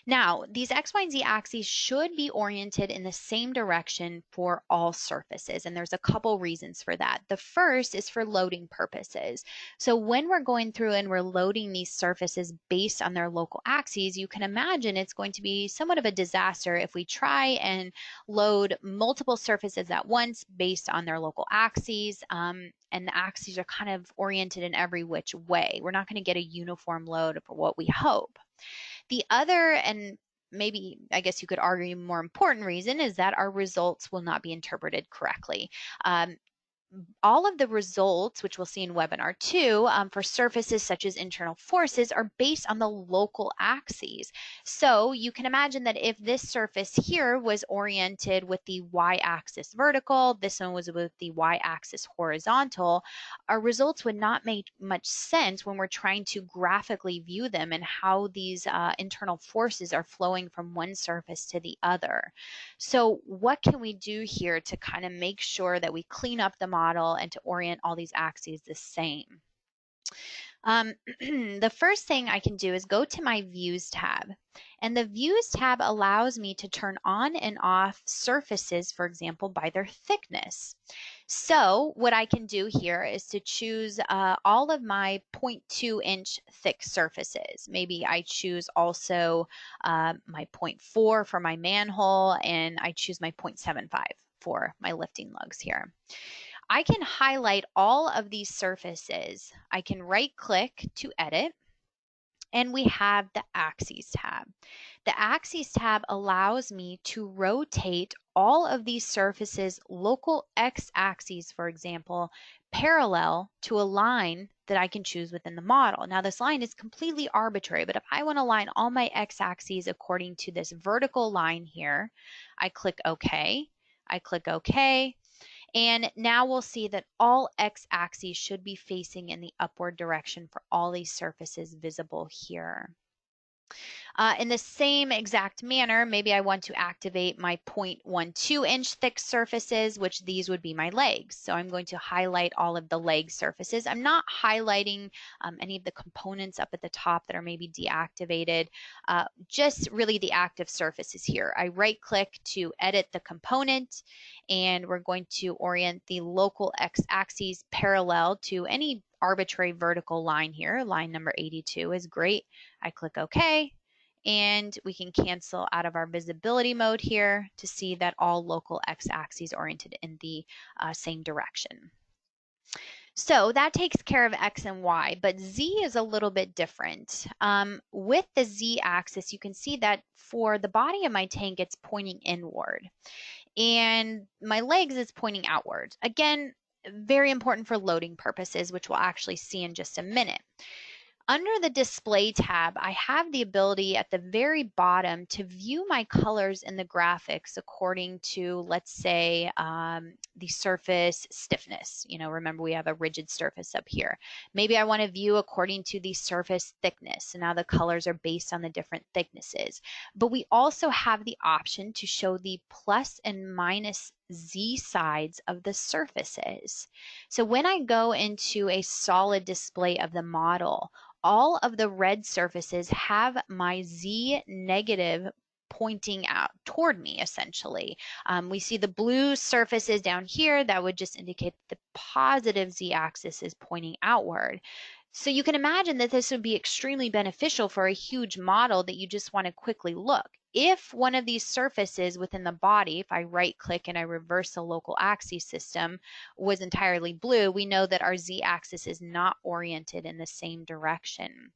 Now, these X, Y, and Z axes should be oriented in the same direction for all surfaces, and there's a couple reasons for that. The first is for loading purposes. So when we're going through and we're loading these surfaces based on their local axes, you can imagine it's going to be somewhat of a disaster if we try and load multiple surfaces at once based on their local axes, and the axes are kind of oriented in every which way. We're not going to get a uniform load for what we hope. The other, and maybe I guess you could argue more important reason, is that our results will not be interpreted correctly. All of the results, which we'll see in Webinar 2, for surfaces such as internal forces are based on the local axes. So you can imagine that if this surface here was oriented with the y-axis vertical, this one was with the y-axis horizontal, our results would not make much sense when we're trying to graphically view them and how these internal forces are flowing from one surface to the other. So what can we do here to kind of make sure that we clean up the model and to orient all these axes the same? The first thing I can do is go to my Views tab. And the Views tab allows me to turn on and off surfaces, for example, by their thickness. So what I can do here is to choose all of my 0.2-inch thick surfaces. Maybe I choose also my 0.4 for my manhole, and I choose my 0.75 for my lifting lugs here. I can highlight all of these surfaces. I can right click to edit, and we have the Axes tab. The Axes tab allows me to rotate all of these surfaces, local x-axes, for example, parallel to a line that I can choose within the model. Now this line is completely arbitrary, but if I want to line all my x-axes according to this vertical line here, I click OK. I click OK. And now we'll see that all x-axes should be facing in the upward direction for all these surfaces visible here. In the same exact manner, maybe I want to activate my 0.12 inch thick surfaces, which these would be my legs. So I'm going to highlight all of the leg surfaces. I'm not highlighting any of the components up at the top that are maybe deactivated, just really the active surfaces here. I right click to edit the component, and we're going to orient the local x-axis parallel to any arbitrary vertical line here. Line number 82 is great. I click OK, and we can cancel out of our visibility mode here to see that all local x-axes oriented in the same direction. So that takes care of X and Y, but Z is a little bit different. With the Z axis, you can see that for the body of my tank, it's pointing inward, and my legs is pointing outward. Again, very important for loading purposes, which we'll actually see in just a minute. Under the Display tab, I have the ability at the very bottom to view my colors in the graphics according to, let's say, the surface stiffness. You know, remember we have a rigid surface up here. Maybe I want to view according to the surface thickness. And now the colors are based on the different thicknesses. But we also have the option to show the plus and minus Z sides of the surfaces. So when I go into a solid display of the model, all of the red surfaces have my Z negative pointing out toward me, essentially. We see the blue surfaces down here. That would just indicate the positive Z axis is pointing outward. So you can imagine that this would be extremely beneficial for a huge model that you just want to quickly look. If one of these surfaces within the body, if I right click and I reverse the local axis system, was entirely blue, we know that our Z axis is not oriented in the same direction.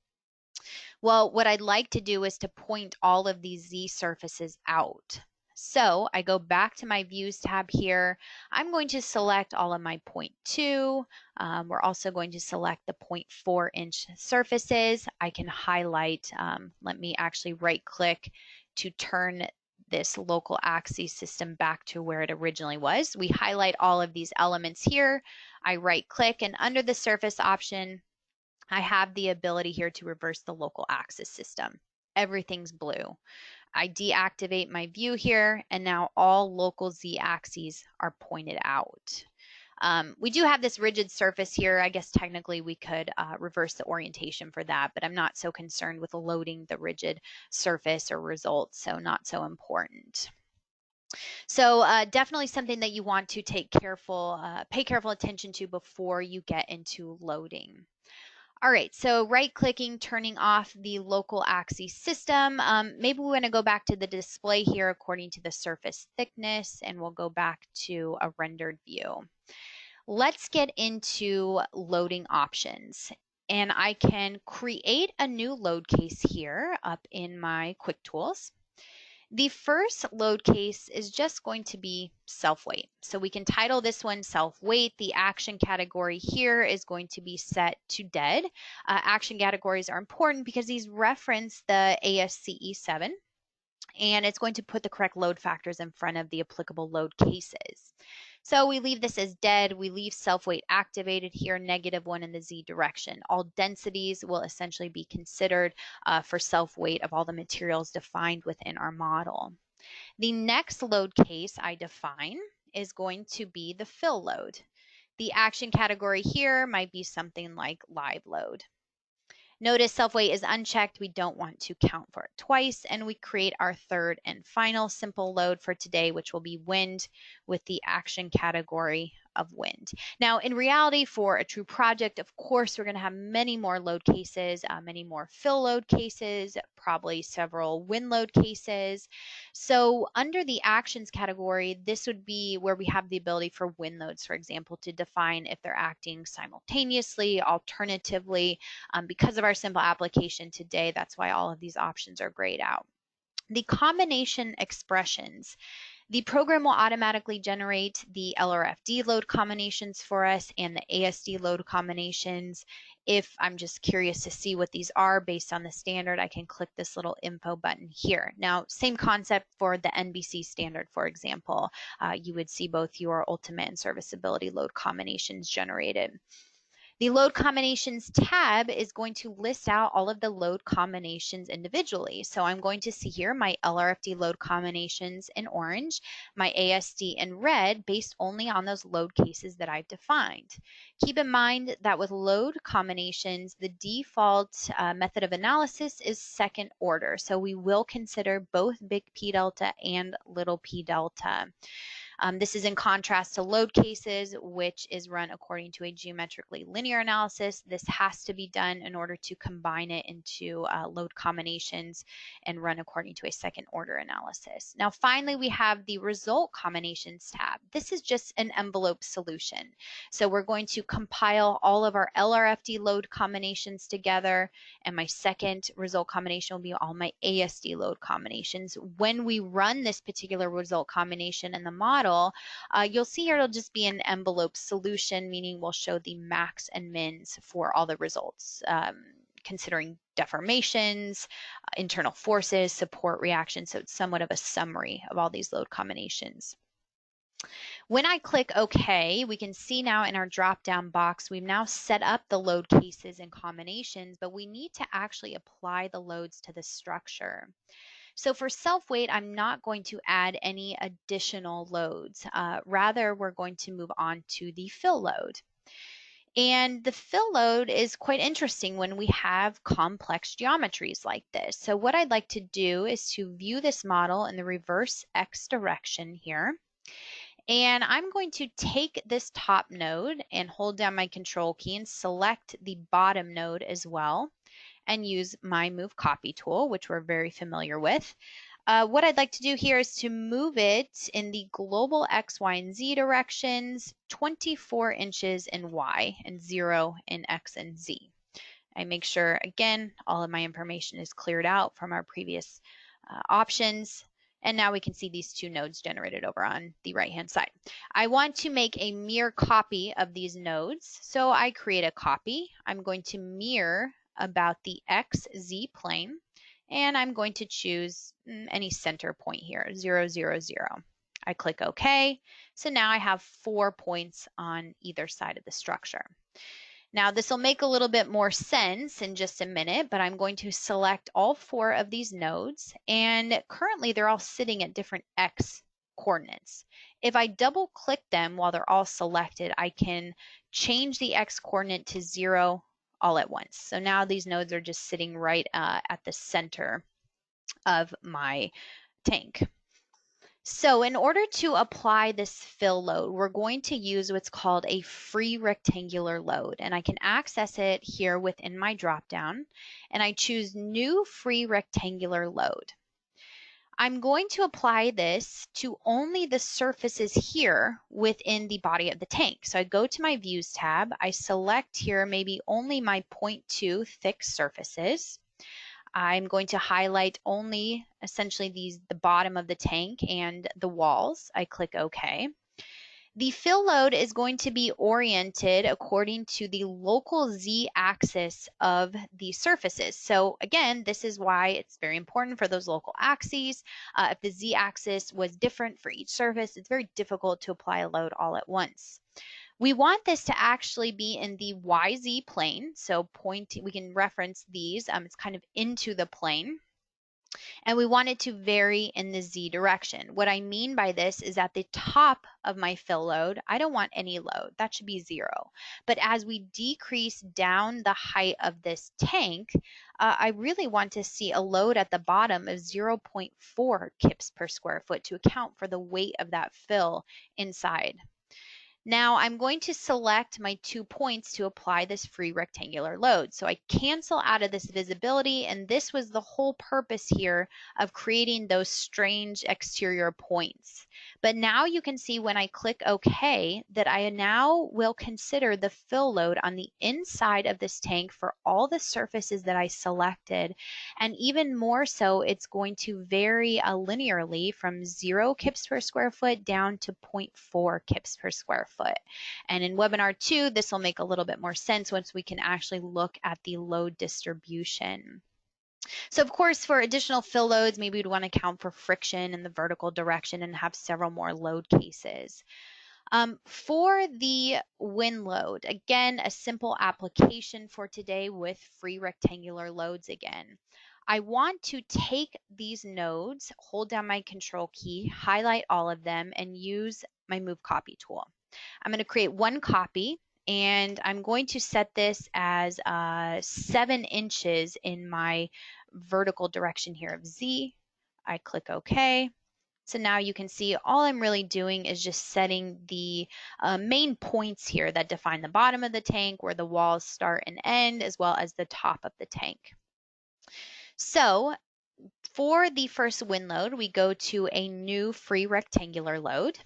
Well, what I'd like to do is to point all of these Z surfaces out. So I go back to my Views tab here. I'm going to select all of my 0.2. We're also going to select the 0.4 inch surfaces. I can highlight, let me actually right click to turn this local axis system back to where it originally was. We highlight all of these elements here. I right click, and under the surface option, I have the ability here to reverse the local axis system. Everything's blue. I deactivate my view here, and now all local Z axes are pointed out. We do have this rigid surface here. I guess technically we could reverse the orientation for that, but I'm not so concerned with loading the rigid surface or results, so not so important. So definitely something that you want to pay careful attention to before you get into loading. All right, so right-clicking, turning off the local axis system. Maybe we want to go back to the display here according to the surface thickness, and we'll go back to a rendered view. Let's get into loading options. And I can create a new load case here up in my Quick Tools. The first load case is just going to be self-weight. So we can title this one self-weight. The action category here is going to be set to dead. Action categories are important because these reference the ASCE 7, and it's going to put the correct load factors in front of the applicable load cases. So we leave this as dead. We leave self-weight activated here, -1 in the Z direction. All densities will essentially be considered for self-weight of all the materials defined within our model. The next load case I define is going to be the fill load. The action category here might be something like live load. Notice self-weight is unchecked. We don't want to count for it twice, and we create our third and final simple load for today, which will be wind with the action category of wind. Now, in reality, for a true project, of course, we're going to have many more load cases, many more fill load cases, probably several wind load cases. So under the actions category, this would be where we have the ability for wind loads, for example, to define if they're acting simultaneously, alternatively. Because of our simple application today, that's why all of these options are grayed out. The combination expressions. The program will automatically generate the LRFD load combinations for us and the ASD load combinations. If I'm just curious to see what these are based on the standard, I can click this little info button here. Now, same concept for the NBC standard, for example. You would see both your ultimate and serviceability load combinations generated. The load combinations tab is going to list out all of the load combinations individually. So I'm going to see here my LRFD load combinations in orange, my ASD in red, based only on those load cases that I've defined. Keep in mind that with load combinations, the default method of analysis is second order. So we will consider both big P delta and little p delta. This is in contrast to load cases, which is run according to a geometrically linear analysis. This has to be done in order to combine it into load combinations and run according to a second order analysis. Now, finally, we have the result combinations tab. This is just an envelope solution. So we're going to compile all of our LRFD load combinations together, and my second result combination will be all my ASD load combinations. When we run this particular result combination in the model, you'll see here it'll just be an envelope solution, meaning we'll show the max and mins for all the results, considering deformations, internal forces, support reactions. So it's somewhat of a summary of all these load combinations. When I click OK, we can see now in our drop-down box, we've now set up the load cases and combinations, but we need to actually apply the loads to the structure. So for self-weight, I'm not going to add any additional loads. Rather, we're going to move on to the fill load. And the fill load is quite interesting when we have complex geometries like this. So what I'd like to do is to view this model in the reverse X direction here. And I'm going to take this top node and hold down my control key and select the bottom node as well, and use my move copy tool, which we're very familiar with. What I'd like to do here is to move it in the global X, Y, and Z directions, 24 inches in Y and 0 in X and Z. I make sure, again, all of my information is cleared out from our previous options. And now we can see these two nodes generated over on the right-hand side. I want to make a mirror copy of these nodes. So I create a copy. I'm going to mirror about the XZ plane, and I'm going to choose any center point here, 0, 0, 0. I click OK. So now I have 4 points on either side of the structure. Now this will make a little bit more sense in just a minute, but I'm going to select all 4 of these nodes, and currently they're all sitting at different X coordinates. If I double click them while they're all selected, I can change the X coordinate to 0 all at once. So now these nodes are just sitting right at the center of my tank. So in order to apply this fill load, we're going to use what's called a free rectangular load, and I can access it here within my dropdown, and I choose new free rectangular load. I'm going to apply this to only the surfaces here within the body of the tank. So I go to my Views tab, I select here maybe only my 0.2 thick surfaces. I'm going to highlight only essentially the bottom of the tank and the walls. I click OK. The fill load is going to be oriented according to the local z-axis of the surfaces. So again, this is why it's very important for those local axes. If the z-axis was different for each surface, it's very difficult to apply a load all at once. We want this to actually be in the YZ plane. So we can reference these. It's kind of into the plane. And we want it to vary in the Z direction. What I mean by this is at the top of my fill load, I don't want any load. That should be 0. But as we decrease down the height of this tank, I really want to see a load at the bottom of 0.4 kips per square foot to account for the weight of that fill inside. Now I'm going to select my 2 points to apply this free rectangular load. So I cancel out of this visibility, and this was the whole purpose here of creating those strange exterior points. But now you can see when I click OK that I now will consider the fill load on the inside of this tank for all the surfaces that I selected. And even more so, it's going to vary linearly from 0 kips per square foot down to 0.4 kips per square foot. And in webinar 2, this will make a little bit more sense once we can actually look at the load distribution. So of course, for additional fill loads, maybe we'd want to account for friction in the vertical direction and have several more load cases. For the wind load, again, a simple application for today with free rectangular loads again. I want to take these nodes, hold down my control key, highlight all of them, and use my move copy tool. I'm going to create one copy, and I'm going to set this as 7 inches in my vertical direction here of Z. I click OK. So now you can see all I'm really doing is just setting the main points here that define the bottom of the tank, where the walls start and end, as well as the top of the tank. So for the first wind load, we go to a new free rectangular load.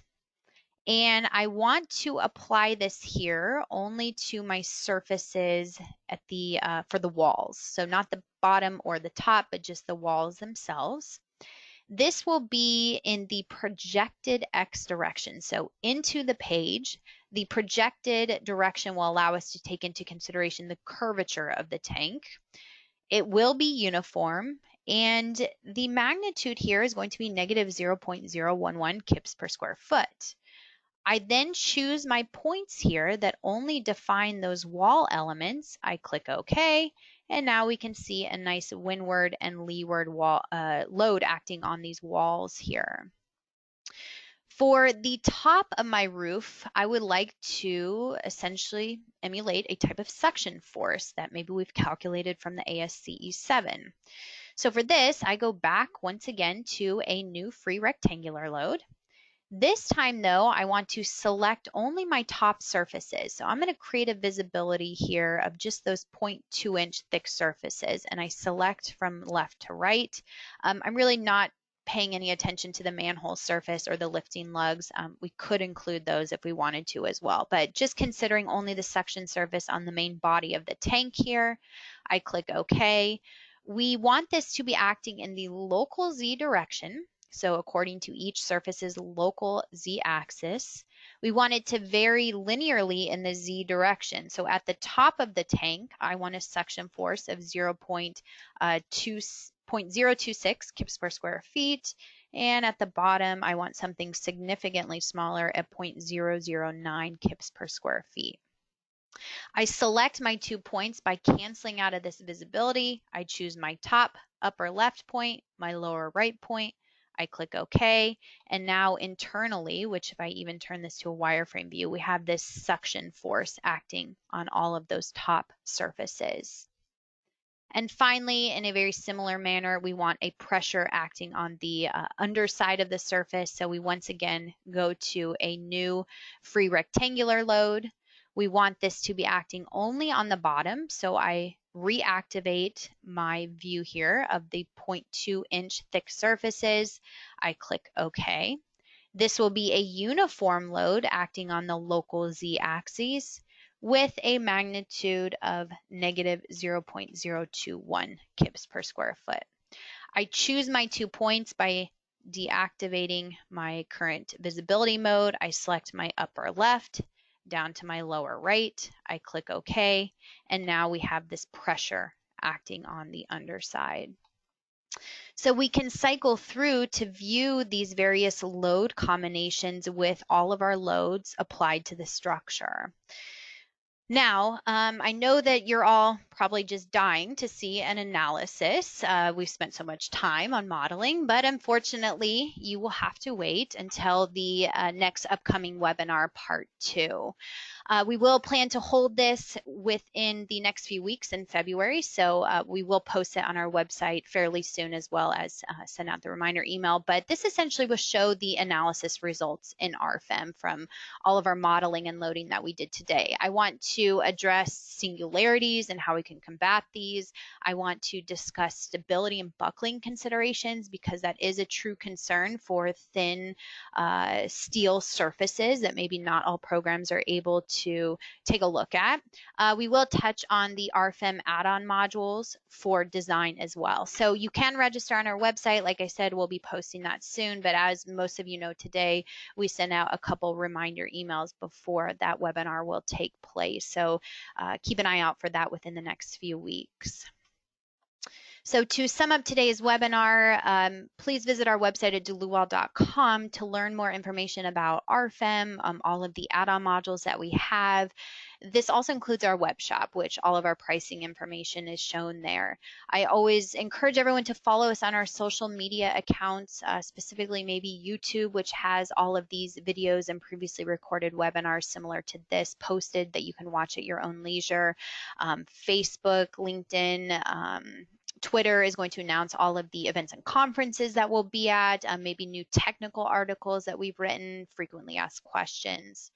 And I want to apply this here only to my surfaces at the for the walls. So not the bottom or the top, but just the walls themselves. This will be in the projected X direction. So into the page, the projected direction will allow us to take into consideration the curvature of the tank. It will be uniform, and the magnitude here is going to be negative 0.011 kips per square foot. I then choose my points here that only define those wall elements. I click OK, and now we can see a nice windward and leeward wall, load acting on these walls here. For the top of my roof, I would like to essentially emulate a type of suction force that maybe we've calculated from the ASCE 7. So for this, I go back once again to a new free rectangular load. This time though, I want to select only my top surfaces. So I'm going to create a visibility here of just those 0.2 inch thick surfaces, and I select from left to right. I'm really not paying any attention to the manhole surface or the lifting lugs. We could include those if we wanted to as well, but just considering only the suction surface on the main body of the tank here, I click OK. We want this to be acting in the local Z direction. So according to each surface's local Z-axis, we want it to vary linearly in the Z direction. So at the top of the tank, I want a suction force of 0.026 kips per square feet. And at the bottom, I want something significantly smaller at 0.009 kips per square feet. I select my 2 points by canceling out of this visibility. I choose my top upper left point, my lower right point. I click OK, and now internally, which if I even turn this to a wireframe view, we have this suction force acting on all of those top surfaces. And finally, in a very similar manner, we want a pressure acting on the underside of the surface. So we once again go to a new free rectangular load. We want this to be acting only on the bottom. So I reactivate my view here of the 0.2 inch thick surfaces. I click OK. This will be a uniform load acting on the local Z axis with a magnitude of negative 0.021 kips per square foot. I choose my 2 points by deactivating my current visibility mode. I select my upper left down to my lower right. I click OK, and now we have this pressure acting on the underside. So we can cycle through to view these various load combinations with all of our loads applied to the structure. Now, I know that you're all probably just dying to see an analysis. We've spent so much time on modeling, but unfortunately, you will have to wait until the next upcoming webinar, part 2. We will plan to hold this within the next few weeks in February, so we will post it on our website fairly soon, as well as send out the reminder email. But this essentially will show the analysis results in RFEM from all of our modeling and loading that we did today. I want to address singularities and how we can combat these. I want to discuss stability and buckling considerations, because that is a true concern for thin steel surfaces that maybe not all programs are able to take a look at. We will touch on the RFEM add-on modules for design as well. So you can register on our website. Like I said, we'll be posting that soon, but as most of you know today, we send out a couple reminder emails before that webinar will take place. So keep an eye out for that within the next few weeks. So to sum up today's webinar, please visit our website at dlubal.com to learn more information about RFEM, all of the add-on modules that we have. This also includes our web shop, which all of our pricing information is shown there. I always encourage everyone to follow us on our social media accounts, specifically maybe YouTube, which has all of these videos and previously recorded webinars similar to this posted that you can watch at your own leisure. Facebook, LinkedIn, Twitter is going to announce all of the events and conferences that we'll be at, maybe new technical articles that we've written, frequently asked questions.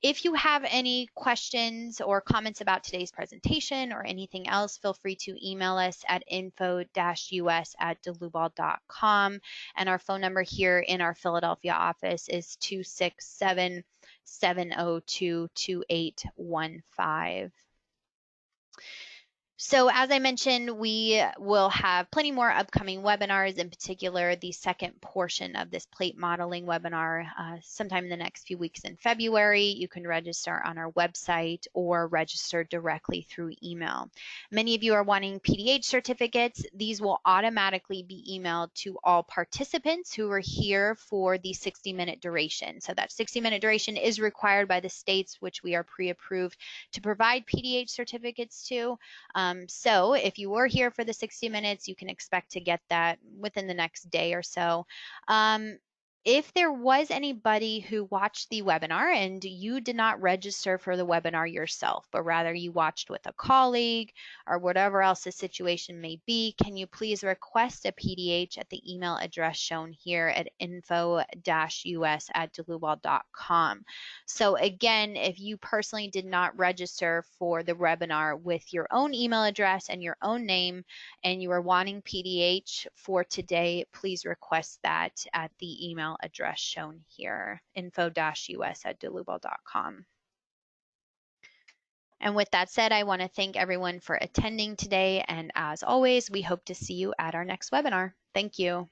If you have any questions or comments about today's presentation or anything else, feel free to email us at info-us@dlubal.com. And our phone number here in our Philadelphia office is 267-702-2815. So as I mentioned, we will have plenty more upcoming webinars, in particular the second portion of this plate modeling webinar sometime in the next few weeks in February. You can register on our website or register directly through email. Many of you are wanting PDH certificates. These will automatically be emailed to all participants who are here for the 60-minute duration. So that 60-minute duration is required by the states which we are pre-approved to provide PDH certificates to. So if you were here for the 60 minutes, you can expect to get that within the next day or so. If there was anybody who watched the webinar and you did not register for the webinar yourself, but rather you watched with a colleague or whatever else the situation may be, can you please request a PDH at the email address shown here at info-us@dlubal.com. So again, if you personally did not register for the webinar with your own email address and your own name, and you are wanting PDH for today, please request that at the email address shown here, info-us@dlubal.com. And with that said, I want to thank everyone for attending today. And as always, we hope to see you at our next webinar. Thank you.